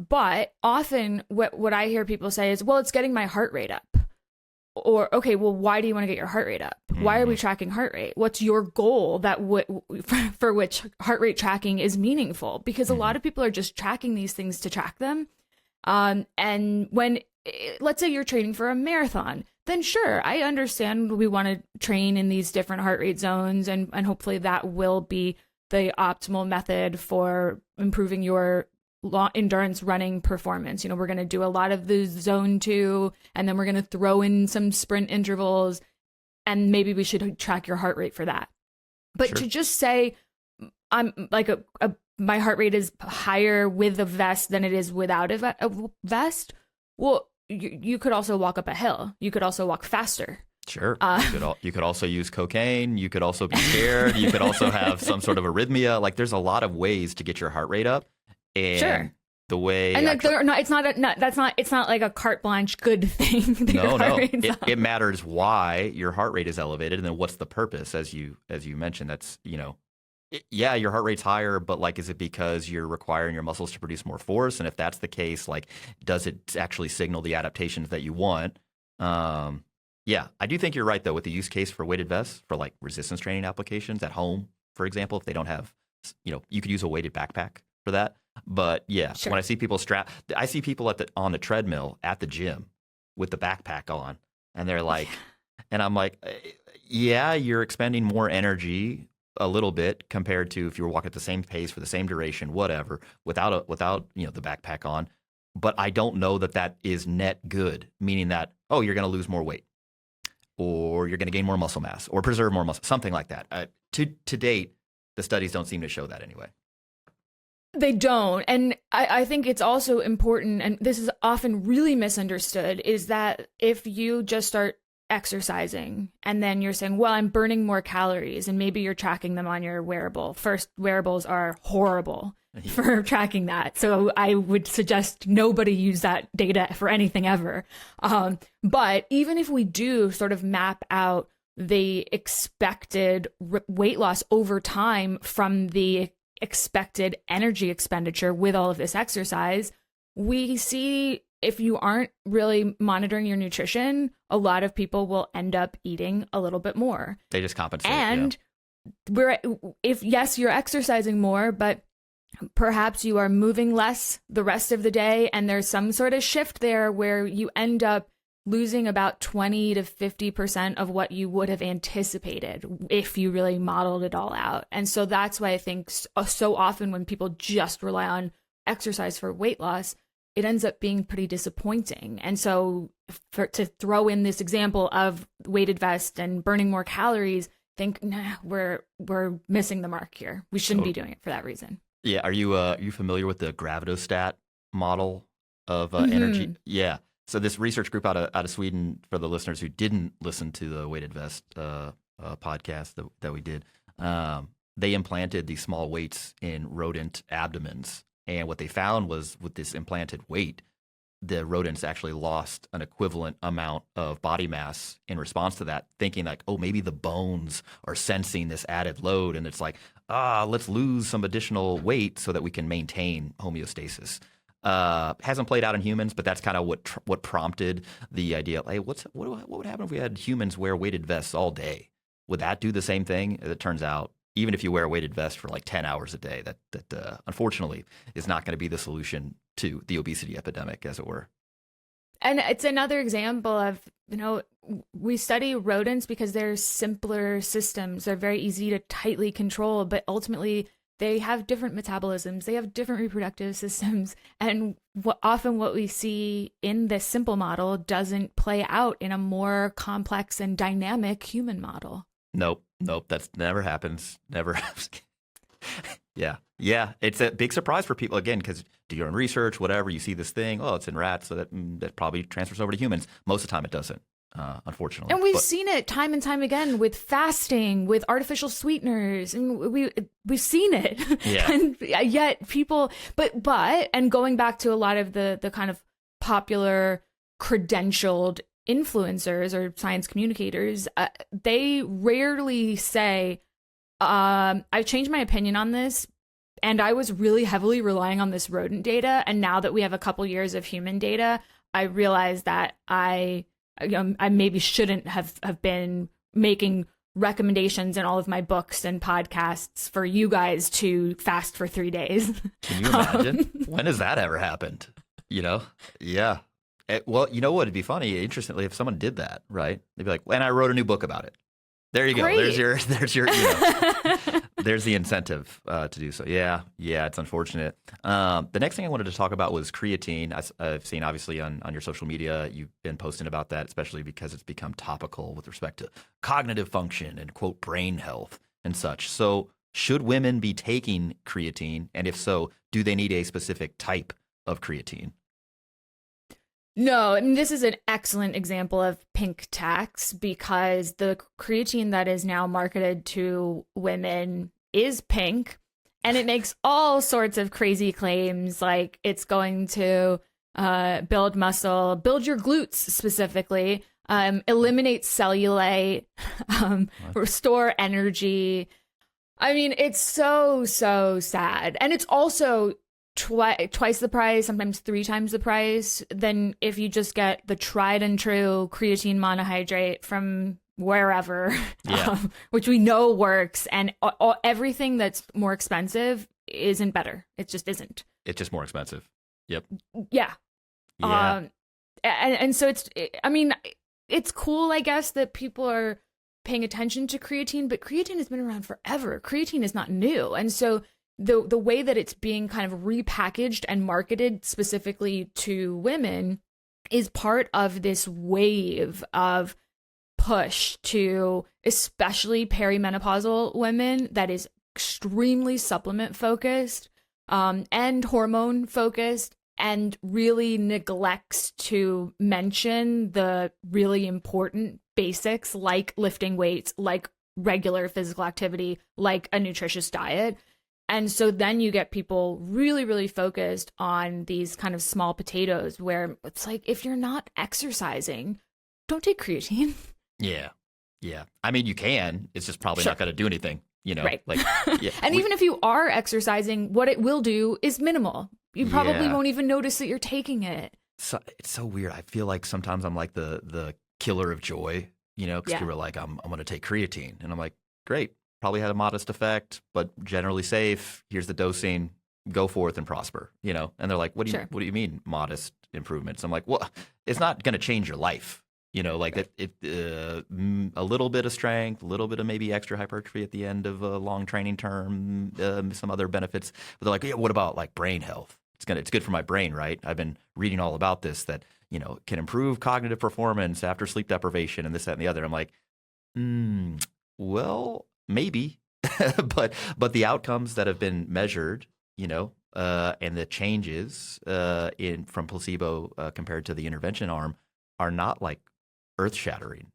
But often what I hear people say is, well, it's getting my heart rate up. Or, okay, well, why do you want to get your heart rate up? Why are we tracking heart rate? What's your goal for which heart rate tracking is meaningful? Because a lot of people are just tracking these things to track them. And when, let's say you're training for a marathon, then sure, I understand we want to train in these different heart rate zones, and hopefully that will be the optimal method for improving your endurance running performance. We're going to do a lot of the zone 2, and then we're going to throw in some sprint intervals, and maybe we should track your heart rate for that. But to just say I'm my heart rate is higher with a vest than it is without a vest, well, you could also walk up a hill. You could also walk faster. Sure. You could also use cocaine. You could also be scared. You could also have some sort of arrhythmia. There's a lot of ways to get your heart rate up. And the way it's not like a carte blanche good thing. No. It matters why your heart rate is elevated, and then what's the purpose, as you mentioned. That's your heart rate's higher, but is it because you're requiring your muscles to produce more force? And if that's the case, does it actually signal the adaptations that you want? I do think you're right though with the use case for weighted vests for resistance training applications at home, for example. If they don't have, you could use a weighted backpack for that. But when I see people I see people on the treadmill at the gym with the backpack on, and they're like, and I'm like, you're expending more energy a little bit compared to if you were walking at the same pace for the same duration, whatever, without the backpack on. But I don't know that is net good, meaning that, oh, you're going to lose more weight, or you're going to gain more muscle mass, or preserve more muscle, something like that. To date, the studies don't seem to show that anyway. They don't. And I think it's also important, and this is often really misunderstood, is that if you just start exercising and then you're saying, well, I'm burning more calories, and maybe you're tracking them on your wearable. First, wearables are horrible for tracking that. So I would suggest nobody use that data for anything ever. But even if we do sort of map out the expected weight loss over time from the expected energy expenditure with all of this exercise, we see if you aren't really monitoring your nutrition, a lot of people will end up eating a little bit more. They just compensate. And you're exercising more, but perhaps you are moving less the rest of the day, and there's some sort of shift there where you end up losing about 20 to 50% of what you would have anticipated if you really modeled it all out. And so that's why I think so often when people just rely on exercise for weight loss, it ends up being pretty disappointing. And so to throw in this example of weighted vest and burning more calories think, nah, we're missing the mark here. We shouldn't be doing it for that reason. Yeah. Are you familiar with the gravitostat model of energy? Yeah. So this research group out of Sweden, for the listeners who didn't listen to the Weighted Vest podcast that we did, they implanted these small weights in rodent abdomens. And what they found was with this implanted weight, the rodents actually lost an equivalent amount of body mass in response to that, thinking like, oh, maybe the bones are sensing this added load. And it's like, let's lose some additional weight so that we can maintain homeostasis. Hasn't played out in humans, but that's kind of what prompted the idea. Hey, what would happen if we had humans wear weighted vests all day? Would that do the same thing? It turns out, even if you wear a weighted vest for like 10 hours a day, that unfortunately is not going to be the solution to the obesity epidemic, as it were. And it's another example of, we study rodents because they're simpler systems. They're very easy to tightly control, but ultimately they have different metabolisms. They have different reproductive systems. And often what we see in this simple model doesn't play out in a more complex and dynamic human model. Nope. That's never happens. Never. Yeah. It's a big surprise for people, again, because do your own research, whatever, you see this thing, it's in rats, so that probably transfers over to humans. Most of the time it doesn't, unfortunately. And we've seen it time and time again with fasting, with artificial sweeteners, and we've seen it. Yeah. And yet people, and going back to a lot of the kind of popular credentialed influencers or science communicators, they rarely say, I've changed my opinion on this, and I was really heavily relying on this rodent data, and now that we have a couple years of human data, I realize that I maybe shouldn't have been making recommendations in all of my books and podcasts for you guys to fast for 3 days. Can you imagine? When has that ever happened? Yeah. Well, you know what? It'd be funny, interestingly, if someone did that, right? They'd be like, and I wrote a new book about it. There you go. Great. There's your there's the incentive to do so. Yeah, it's unfortunate. The next thing I wanted to talk about was creatine. I've seen, obviously, on your social media, you've been posting about that, especially because it's become topical with respect to cognitive function and, quote, brain health and such. So should women be taking creatine? And if so, do they need a specific type of creatine? No, I mean, this is an excellent example of pink tax, because the creatine that is now marketed to women is pink, and it makes all sorts of crazy claims, like it's going to build muscle, build your glutes specifically, eliminate cellulite, restore energy. I mean, it's so sad. And it's also twice the price, sometimes 3 times the price than if you just get the tried and true creatine monohydrate from wherever, which we know works. And everything that's more expensive isn't better. It just isn't. It's just more expensive. Yep. Yeah. And so it's cool, I guess, that people are paying attention to creatine, but creatine has been around forever. Creatine is not new. And so the way that it's being kind of repackaged and marketed specifically to women is part of this wave of push to especially perimenopausal women that is extremely supplement focused and hormone focused, and really neglects to mention the really important basics like lifting weights, like regular physical activity, like a nutritious diet. And so then you get people really, really focused on these kind of small potatoes where it's like, if you're not exercising, don't take creatine. Yeah. I mean, you can. It's just probably not going to do anything, Right. Like, yeah. And even if you are exercising, what it will do is minimal. You probably won't even notice that you're taking it. So, it's so weird. I feel like sometimes I'm like the killer of joy, because people are like, I'm going to take creatine. And I'm like, great. Probably had a modest effect, but generally safe. Here's the dosing. Go forth and prosper, And they're like, what do you mean modest improvements? I'm like, well, it's not going to change your life. Like a little bit of strength, a little bit of maybe extra hypertrophy at the end of a long training term, some other benefits. But they're like, yeah, what about like brain health? It's good for my brain, right? I've been reading all about this that, can improve cognitive performance after sleep deprivation and this, that, and the other. I'm like, Well, maybe, but the outcomes that have been measured, and the changes in from placebo compared to the intervention arm are not like earth shattering.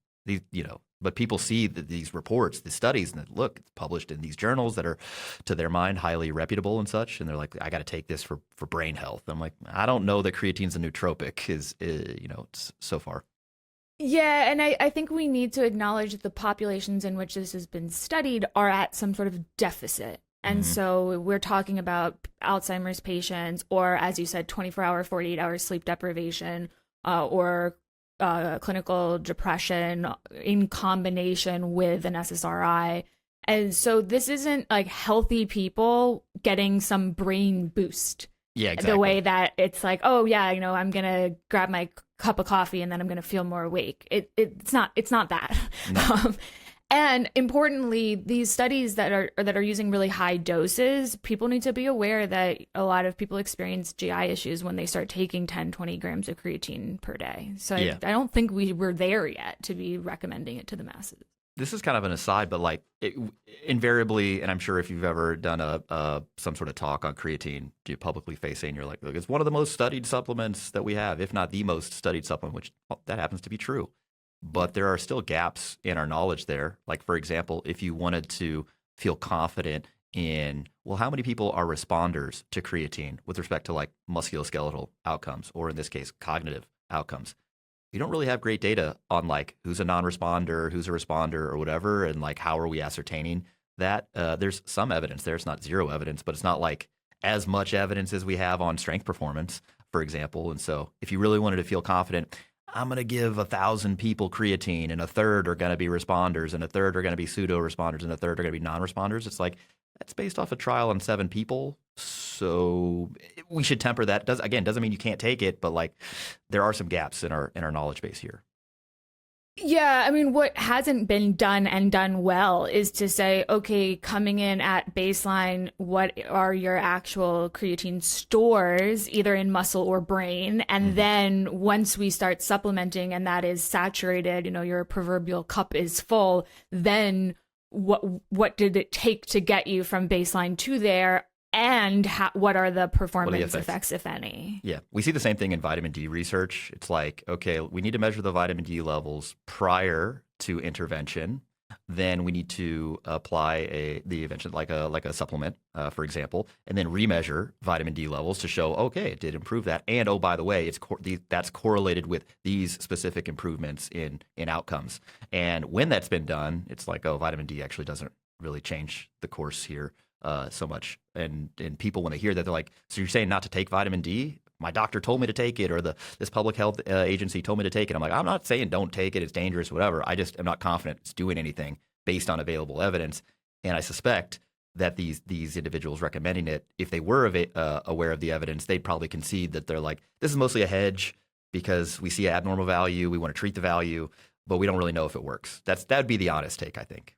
But people see these reports, the studies, and look, it's published in these journals that are, to their mind, highly reputable and such. And they're like, I got to take this for brain health. I'm like, I don't know that creatine's a nootropic it's so far. Yeah, and I think we need to acknowledge that the populations in which this has been studied are at some sort of deficit. And so we're talking about Alzheimer's patients, or as you said, 24-hour, 48-hour sleep deprivation, or clinical depression in combination with an SSRI. And so this isn't like healthy people getting some brain boost. Yeah, exactly. The way that it's like, oh yeah, I'm gonna grab my cup of coffee and then I'm gonna feel more awake. It's not that. No. And importantly, these studies that are using really high doses, people need to be aware that a lot of people experience GI issues when they start taking 10, 20 grams of creatine per day. So yeah. I don't think we're there yet to be recommending it to the masses. This is kind of an aside, but like invariably, and I'm sure if you've ever done some sort of talk on creatine, you publicly facing, you're like, look, it's one of the most studied supplements that we have, if not the most studied supplement, which that happens to be true. But there are still gaps in our knowledge there. Like, for example, if you wanted to feel confident in, well, how many people are responders to creatine with respect to like musculoskeletal outcomes, or in this case, cognitive outcomes, you don't really have great data on like who's a non-responder, who's a responder, or whatever, and like how are we ascertaining that? There's some evidence there. It's not zero evidence, but it's not like as much evidence as we have on strength performance, for example. And so if you really wanted to feel confident, I'm going to give 1,000 people creatine, and a third are going to be responders, and a third are going to be pseudo-responders, and a third are going to be non-responders. It's like, that's based off a trial on 7 people. So we should temper that. Doesn't mean you can't take it, but like there are some gaps in our knowledge base here. Yeah, I mean, what hasn't been done and done well is to say, okay, coming in at baseline, what are your actual creatine stores, either in muscle or brain? And then once we start supplementing and that is saturated, your proverbial cup is full, then what did it take to get you from baseline to there? And what are the performance effects, if any? Yeah, we see the same thing in vitamin D research. It's like, okay, we need to measure the vitamin D levels prior to intervention. Then we need to apply the intervention like a supplement, for example, and then remeasure vitamin D levels to show, okay, it did improve that. And oh, by the way, that's correlated with these specific improvements in outcomes. And when that's been done, it's like, oh, vitamin D actually doesn't really change the course here so much. And people, when they hear that, they're like, so you're saying not to take vitamin D? My doctor told me to take it, or this public health agency told me to take it. I'm like, I'm not saying don't take it, it's dangerous, whatever. I just am not confident it's doing anything based on available evidence. And I suspect that these individuals recommending it, if they were aware of the evidence, they'd probably concede that they're like, this is mostly a hedge because we see abnormal value, we want to treat the value, but we don't really know if it works. That'd be the honest take, I think.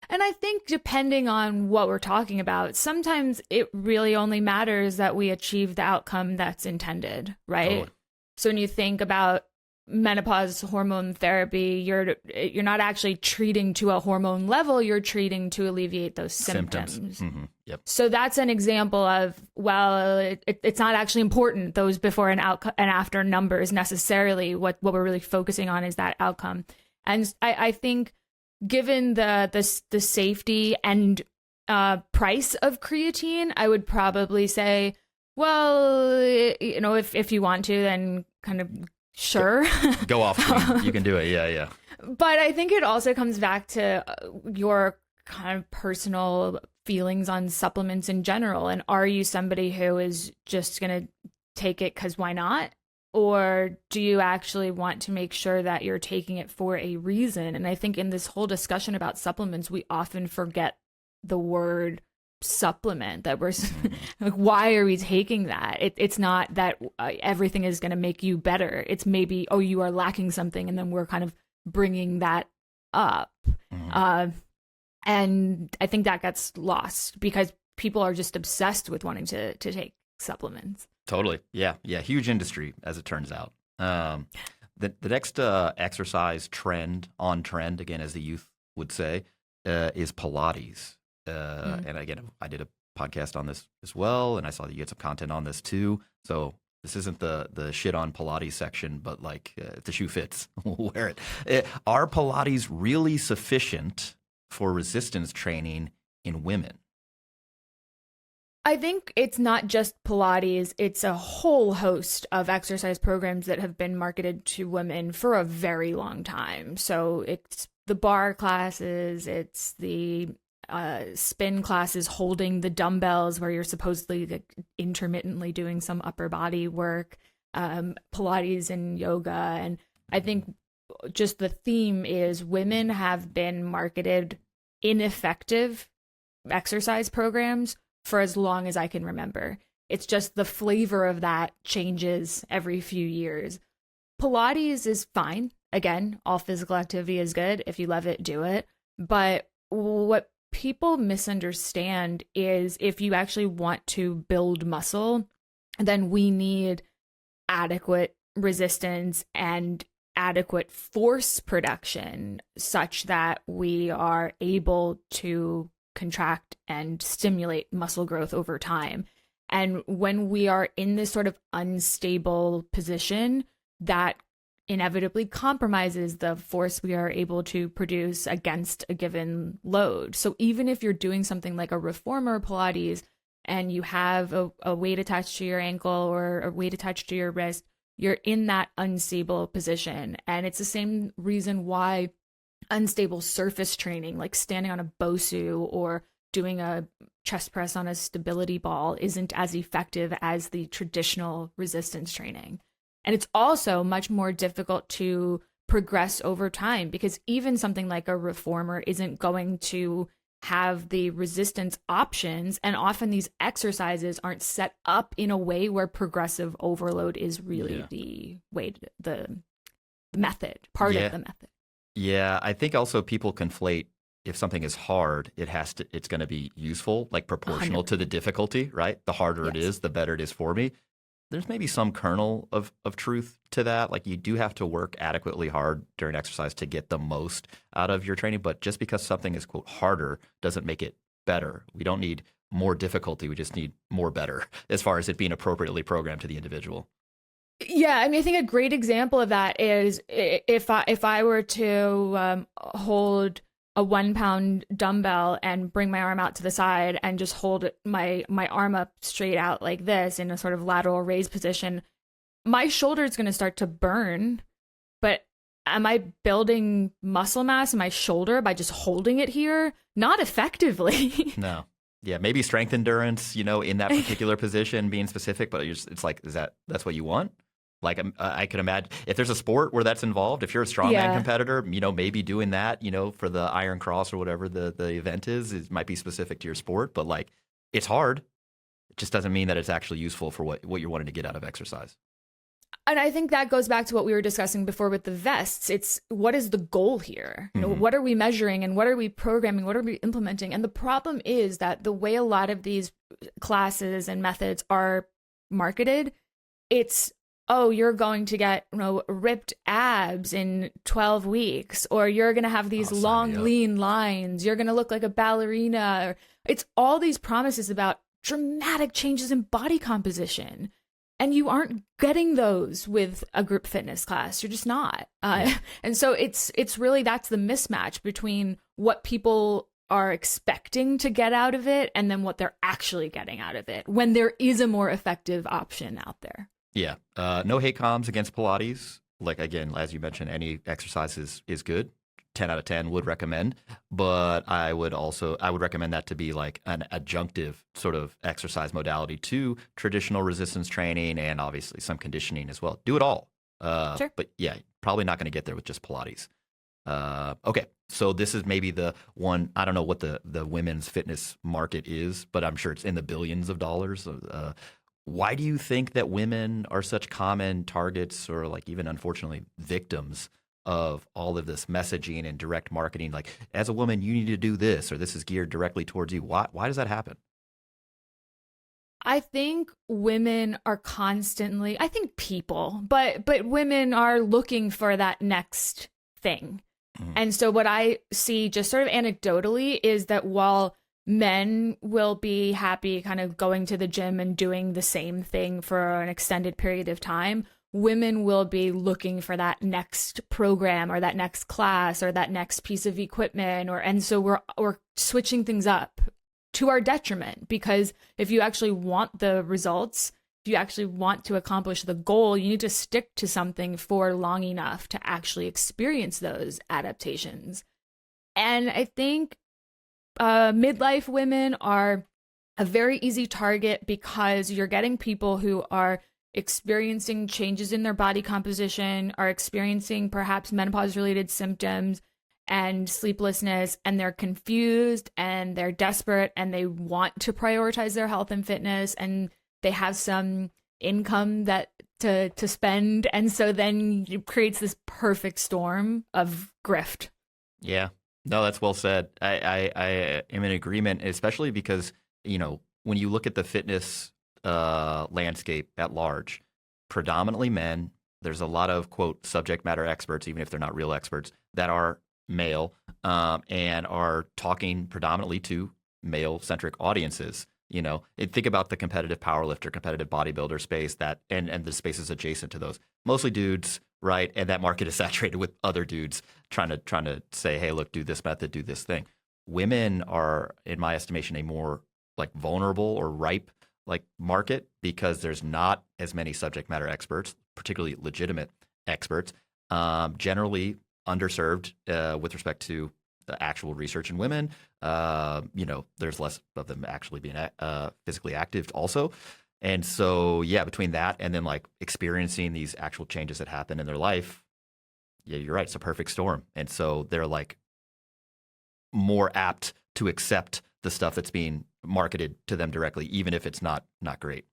And I think depending on what we're talking about, sometimes it really only matters that we achieve the outcome that's intended, right? Totally. So when you think about menopause hormone therapy, you're not actually treating to a hormone level, you're treating to alleviate those symptoms. Mm-hmm. Yep. So that's an example of, well, it's not actually important, those before and after numbers necessarily. What we're really focusing on is that outcome. And I think given the safety and price of creatine, I would probably say, well, if you want to, then kind of sure. Go off. You can do it. Yeah. But I think it also comes back to your kind of personal feelings on supplements in general. And are you somebody who is just going to take it because why not? Or do you actually want to make sure that you're taking it for a reason? And I think in this whole discussion about supplements, we often forget the word supplement, that we're like, why are we taking that? It's not that everything is going to make you better. It's maybe, oh, you are lacking something. And then we're kind of bringing that up. And I think that gets lost because people are just obsessed with wanting to take supplements. Totally. Yeah. Huge industry, as it turns out. The next exercise trend, again, as the youth would say, is Pilates. And again, I did a podcast on this as well, and I saw that you had some content on this too. So this isn't the shit on Pilates section, but like if the shoe fits, we'll wear it. Are Pilates really sufficient for resistance training in women? I think it's not just Pilates, it's a whole host of exercise programs that have been marketed to women for a very long time. So it's the bar classes, it's the spin classes holding the dumbbells where you're supposedly like, intermittently doing some upper body work, Pilates and yoga. And I think just the theme is women have been marketed ineffective exercise programs for as long as I can remember. It's just the flavor of that changes every few years. Pilates is fine. Again, all physical activity is good. If you love it, do it. But what people misunderstand is if you actually want to build muscle, then we need adequate resistance and adequate force production such that we are able to contract and stimulate muscle growth over time. And when we are in this sort of unstable position, that inevitably compromises the force we are able to produce against a given load. So even if you're doing something like a reformer Pilates and you have a weight attached to your ankle or a weight attached to your wrist, you're in that unstable position. And it's the same reason why unstable surface training, like standing on a BOSU or doing a chest press on a stability ball, isn't as effective as the traditional resistance training. And it's also much more difficult to progress over time because even something like a reformer isn't going to have the resistance options. And often these exercises aren't set up in a way where progressive overload is really the way, the method, part of the method. Yeah, I think also people conflate if something is hard, it's going to be useful, like proportional 100%. To the difficulty, right? The harder it is, the better it is for me. There's maybe some kernel of truth to that. Like you do have to work adequately hard during exercise to get the most out of your training. But just because something is, quote, harder doesn't make it better. We don't need more difficulty. We just need more better as far as it being appropriately programmed to the individual. Yeah, I mean, I think a great example of that is if I were to hold a 1 pound dumbbell and bring my arm out to the side and just hold my arm up straight out like this in a sort of lateral raise position, my shoulder is going to start to burn. But am I building muscle mass in my shoulder by just holding it here? Not effectively. No. Yeah, maybe strength endurance, in that particular position, being specific, but it's like, that's what you want? Like I could imagine if there's a sport where that's involved, if you're a strongman competitor, maybe doing that, for the Iron Cross or whatever the event is, it might be specific to your sport, but like it's hard. It just doesn't mean that it's actually useful for what you're wanting to get out of exercise. And I think that goes back to what we were discussing before with the vests. It's what is the goal here? What are we measuring and what are we programming? What are we implementing? And the problem is that the way a lot of these classes and methods are marketed, it's, oh, you're going to get ripped abs in 12 weeks, or you're going to have these long, lean lines. You're going to look like a ballerina. It's all these promises about dramatic changes in body composition. And you aren't getting those with a group fitness class. You're just not. And so it's really, that's the mismatch between what people are expecting to get out of it and then what they're actually getting out of it when there is a more effective option out there. Yeah. No hate comms against Pilates. Like, again, as you mentioned, any exercise is good. 10 out of 10 would recommend. But I would recommend that to be like an adjunctive sort of exercise modality to traditional resistance training and obviously some conditioning as well. Do it all. Sure. But yeah, probably not going to get there with just Pilates. Okay. So this is maybe the one, I don't know what the women's fitness market is, but I'm sure it's in the billions of dollars. Why do you think that women are such common targets or like even unfortunately victims of all of this messaging and direct marketing? Like as a woman, you need to do this, or this is geared directly towards you. Why does that happen? I think women are constantly, I think people, but women are looking for that next thing. And so what I see just sort of anecdotally is that while men will be happy kind of going to the gym and doing the same thing for an extended period of time, women will be looking for that next program or that next class or that next piece of equipment, and so we're switching things up to our detriment, because if you actually want the results, if you actually want to accomplish the goal, you need to stick to something for long enough to actually experience those adaptations. And I think midlife women are a very easy target because you're getting people who are experiencing changes in their body composition, are experiencing perhaps menopause-related symptoms and sleeplessness, and they're confused and they're desperate and they want to prioritize their health and fitness, and they have some income that to spend, and so then it creates this perfect storm of grift. Yeah, no, that's well said. I am in agreement, especially because, you know, when you look at the fitness landscape at large, predominantly men. There's a lot of, quote, subject matter experts, even if they're not real experts, that are male and are talking predominantly to male-centric audiences. You know, think about the competitive powerlifter, competitive bodybuilder space that, and the spaces adjacent to those, mostly dudes, right? And that market is saturated with other dudes trying to say, hey, look, do this method, do this thing. Women are, in my estimation, a more like vulnerable or ripe like market because there's not as many subject matter experts, particularly legitimate experts, generally underserved with respect to the actual research in women. You know, there's less of them actually being physically active also. And so, yeah, between that and then like experiencing these actual changes that happen in their life, yeah, you're right, it's a perfect storm. And so they're like more apt to accept the stuff that's being marketed to them directly, even if it's not great.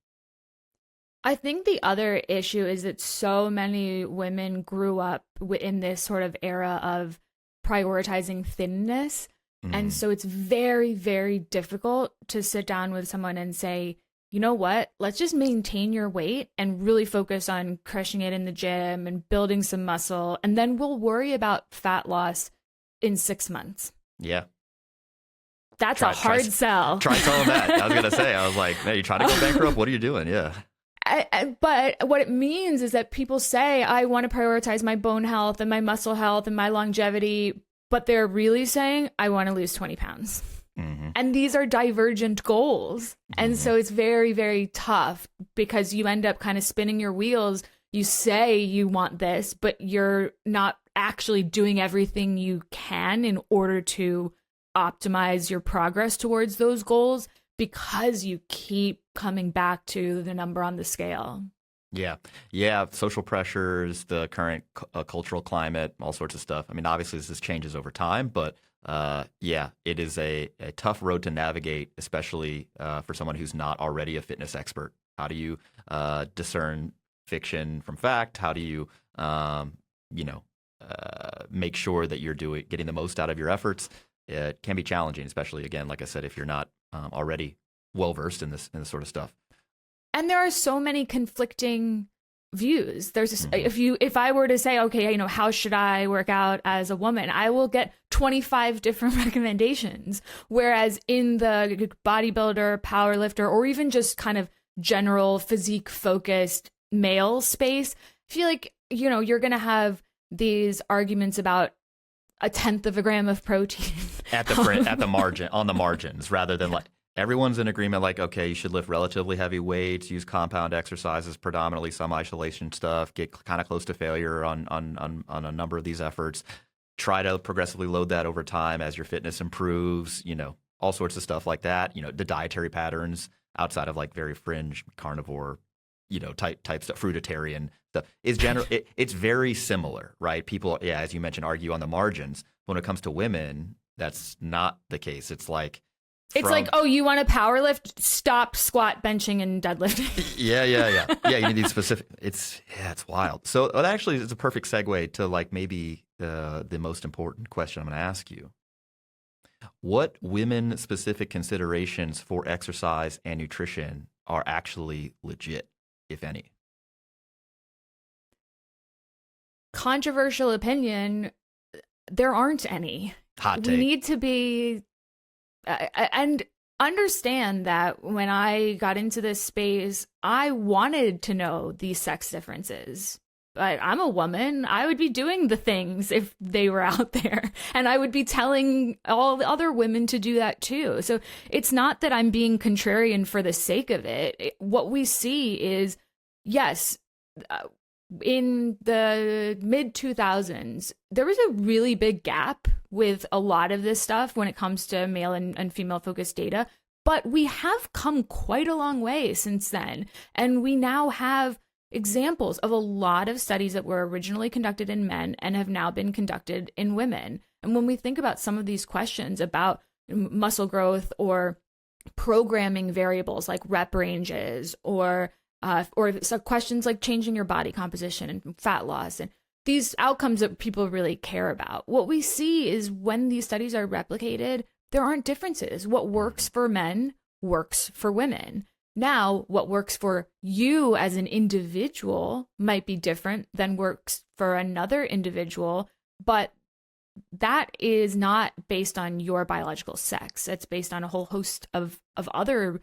I think the other issue is that so many women grew up in this sort of era of prioritizing thinness. And so it's very, very difficult to sit down with someone and say, you know what, let's just maintain your weight and really focus on crushing it in the gym and building some muscle. And then we'll worry about fat loss in 6 months. Yeah. That's a hard sell. Try telling that. I was going to say, I was like, man, you trying to go bankrupt? What are you doing? Yeah. But what it means is that people say, I want to prioritize my bone health and my muscle health and my longevity, but they're really saying, I want to lose 20 pounds. Mm-hmm. And these are divergent goals. And so it's very, very tough because you end up kind of spinning your wheels. You say you want this, but you're not actually doing everything you can in order to optimize your progress towards those goals because you keep coming back to the number on the scale. Yeah. Yeah. Social pressures, the current cultural climate, all sorts of stuff. I mean, obviously this changes over time, but yeah, it is a tough road to navigate, especially for someone who's not already a fitness expert. How do you discern fiction from fact? How do you, make sure that you're getting the most out of your efforts? It can be challenging, especially, again, like I said, if you're not already well-versed in this sort of stuff. And there are so many conflicting views. There's if I were to say, okay, how should I work out as a woman? I will get 25 different recommendations. Whereas in the bodybuilder, powerlifter, or even just kind of general physique focused male space, I feel like, you're going to have these arguments about 1/10 of a gram of protein at the margin, on the margins, rather than like everyone's in agreement. Like, okay, you should lift relatively heavy weights, use compound exercises, predominantly some isolation stuff, get kind of close to failure on a number of these efforts. Try to progressively load that over time as your fitness improves. All sorts of stuff like that. The dietary patterns outside of like very fringe carnivore, type stuff, fruitarian stuff is it's very similar, right? People, yeah, as you mentioned, argue on the margins. When it comes to women, that's not the case. It's like, oh, you want to power lift? Stop squat, benching, and deadlifting. Yeah. You need these specific. It's wild. So it actually is a perfect segue to like maybe the most important question I'm going to ask you. What women-specific considerations for exercise and nutrition are actually legit, if any? Controversial opinion. there aren't any. Hot take. We need to be and understand that when I got into this space, I wanted to know these sex differences. But I'm a woman. I would be doing the things if they were out there. And I would be telling all the other women to do that too. So it's not that I'm being contrarian for the sake of it. What we see is, yes, in the mid 2000s, there was a really big gap with a lot of this stuff when it comes to male and female focused data. But we have come quite a long way since then. And we now have examples of a lot of studies that were originally conducted in men and have now been conducted in women. And when we think about some of these questions about muscle growth or programming variables like rep ranges or so questions like changing your body composition and fat loss and these outcomes that people really care about, what we see is when these studies are replicated, there aren't differences. What works for men works for women. Now, what works for you as an individual might be different than works for another individual, but that is not based on your biological sex. It's based on a whole host of other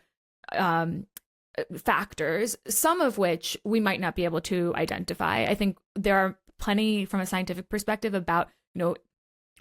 factors, some of which we might not be able to identify. I think there are plenty from a scientific perspective about,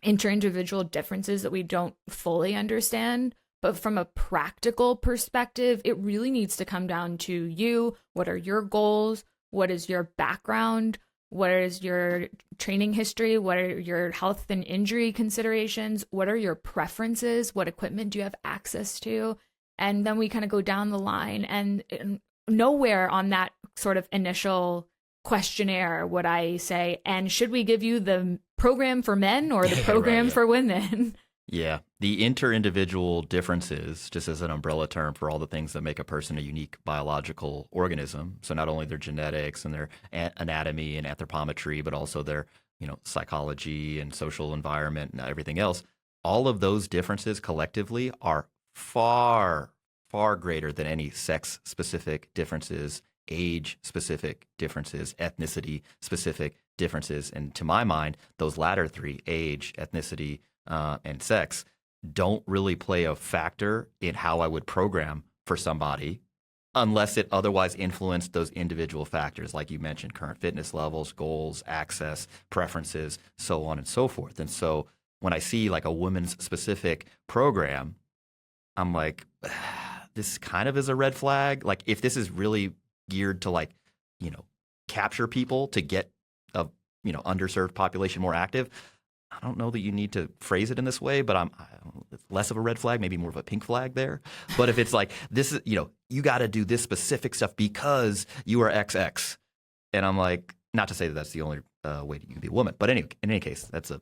inter-individual differences that we don't fully understand. But from a practical perspective, it really needs to come down to you. What are your goals? What is your background? What is your training history? What are your health and injury considerations? What are your preferences? What equipment do you have access to? And then we kind of go down the line, and nowhere on that sort of initial questionnaire would I say, and should we give you the program for men or the program for women? Yeah, the inter-individual differences, just as an umbrella term for all the things that make a person a unique biological organism. So not only their genetics and their anatomy and anthropometry, but also their, psychology and social environment and everything else. All of those differences collectively are far, far greater than any sex-specific differences, age-specific differences, ethnicity-specific differences. And to my mind, those latter three, age, ethnicity, and sex, don't really play a factor in how I would program for somebody unless it otherwise influenced those individual factors, like you mentioned, current fitness levels, goals, access, preferences, so on and so forth. And so when I see like a women's specific program, I'm like, this kind of is a red flag. Like if this is really geared to capture people to get a, underserved population more active, I don't know that you need to phrase it in this way, but it's less of a red flag, maybe more of a pink flag there. But if it's like, this is, you got to do this specific stuff because you are XX. And I'm like, not to say that that's the only way that you can be a woman. But in any case, that's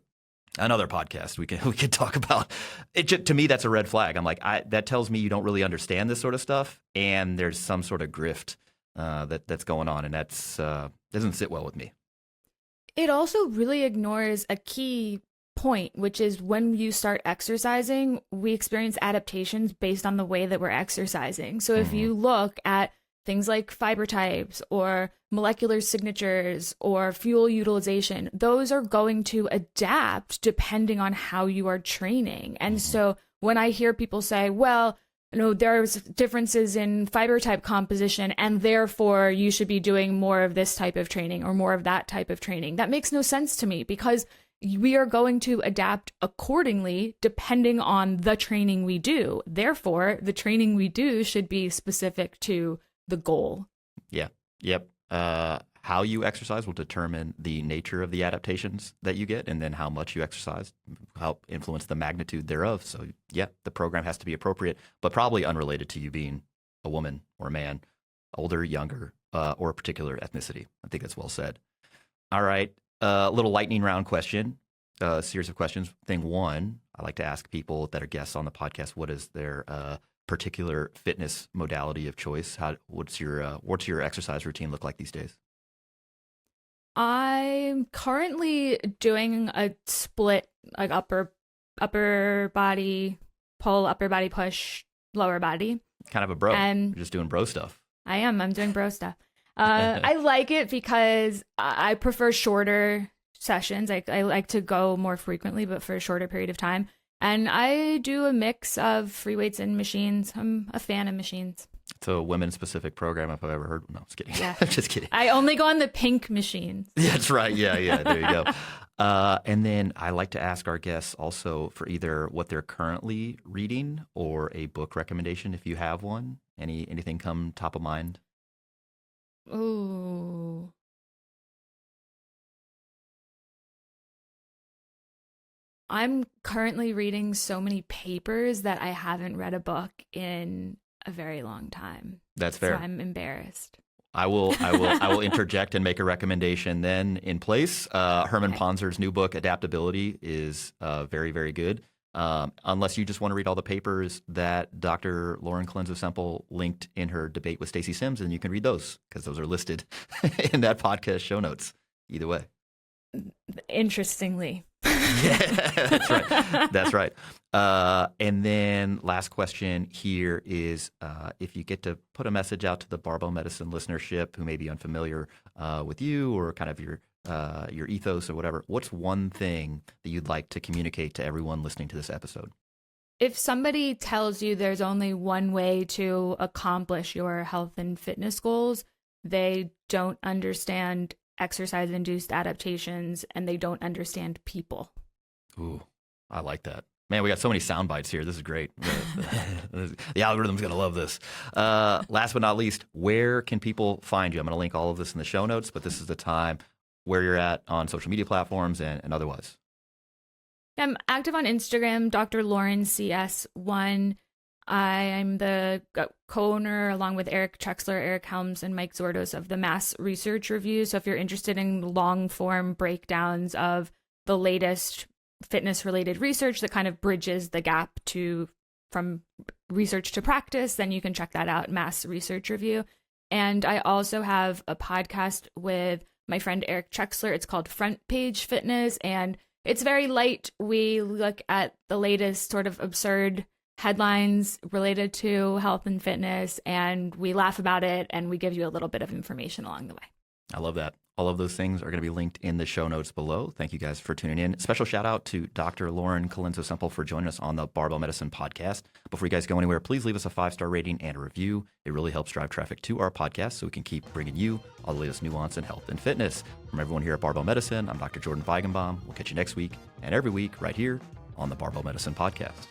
another podcast we can talk about. To me, that's a red flag. I'm like, that tells me you don't really understand this sort of stuff. And there's some sort of grift that's going on. And that's doesn't sit well with me. It also really ignores a key point, which is when you start exercising, we experience adaptations based on the way that we're exercising. So if you look at things like fiber types or molecular signatures or fuel utilization, those are going to adapt depending on how you are training. And so when I hear people say, well, there's differences in fiber type composition, and therefore you should be doing more of this type of training or more of that type of training. That makes no sense to me because we are going to adapt accordingly depending on the training we do. Therefore, the training we do should be specific to the goal. Yeah. Yep. How you exercise will determine the nature of the adaptations that you get, and then how much you exercise help influence the magnitude thereof. So yeah, the program has to be appropriate, but probably unrelated to you being a woman or a man, older, younger, or a particular ethnicity. I think that's well said. All right, a little lightning round question, series of questions. Thing one, I like to ask people that are guests on the podcast, what is their particular fitness modality of choice? What's your exercise routine look like these days? I'm currently doing a split, like upper body pull, upper body push, lower body. Kind of a bro. And you're just doing bro stuff. I'm doing bro stuff. I like it because I prefer shorter sessions. I like to go more frequently, but for a shorter period of time. And I do a mix of free weights and machines. I'm a fan of machines. It's a women-specific program, if I've ever heard. No, I'm just kidding. Yeah. I'm just kidding. I only go on the pink machines. That's right. Yeah. There you go. And then I like to ask our guests also for either what they're currently reading or a book recommendation, if you have one. Anything come top of mind? Ooh. I'm currently reading so many papers that I haven't read a book in a very long time. That's fair. So I'm embarrassed. I will interject and make a recommendation then in place. Herman Ponzer's new book, Adaptability, is very, very good. Unless you just want to read all the papers that Dr. Lauren Colenso-Semple linked in her debate with Stacy Sims, and you can read those because those are listed in that podcast show notes. Either way. Interestingly. Yeah, that's right. And then last question here is if you get to put a message out to the Barbell Medicine listenership who may be unfamiliar with you or kind of your ethos or whatever, what's one thing that you'd like to communicate to everyone listening to this episode? If somebody tells you there's only one way to accomplish your health and fitness goals, they don't understand exercise-induced adaptations and they don't understand people. Ooh, I like that. Man, we got so many sound bites here. This is great. The algorithm's going to love this. Last but not least, where can people find you? I'm going to link all of this in the show notes, but this is the time where you're at on social media platforms and otherwise. I'm active on Instagram, Dr. Lauren CS1. I'm the co-owner, along with Eric Trexler, Eric Helms, and Mike Zordos, of the Mass Research Review. So if you're interested in long-form breakdowns of the latest fitness-related research that kind of bridges the gap from research to practice, then you can check that out, Mass Research Review. And I also have a podcast with my friend Eric Trexler. It's called Front Page Fitness, and it's very light. We look at the latest sort of absurd headlines related to health and fitness, and we laugh about it, and we give you a little bit of information along the way. I love that. All of those things are going to be linked in the show notes below. Thank you guys for tuning in. Special shout out to Dr. Lauren Colenso-Semple for joining us on the Barbell Medicine Podcast. Before you guys go anywhere, please leave us a 5-star rating and a review. It really helps drive traffic to our podcast so we can keep bringing you all the latest nuance in health and fitness. From everyone here at Barbell Medicine, I'm Dr. Jordan Feigenbaum. We'll catch you next week and every week right here on the Barbell Medicine Podcast.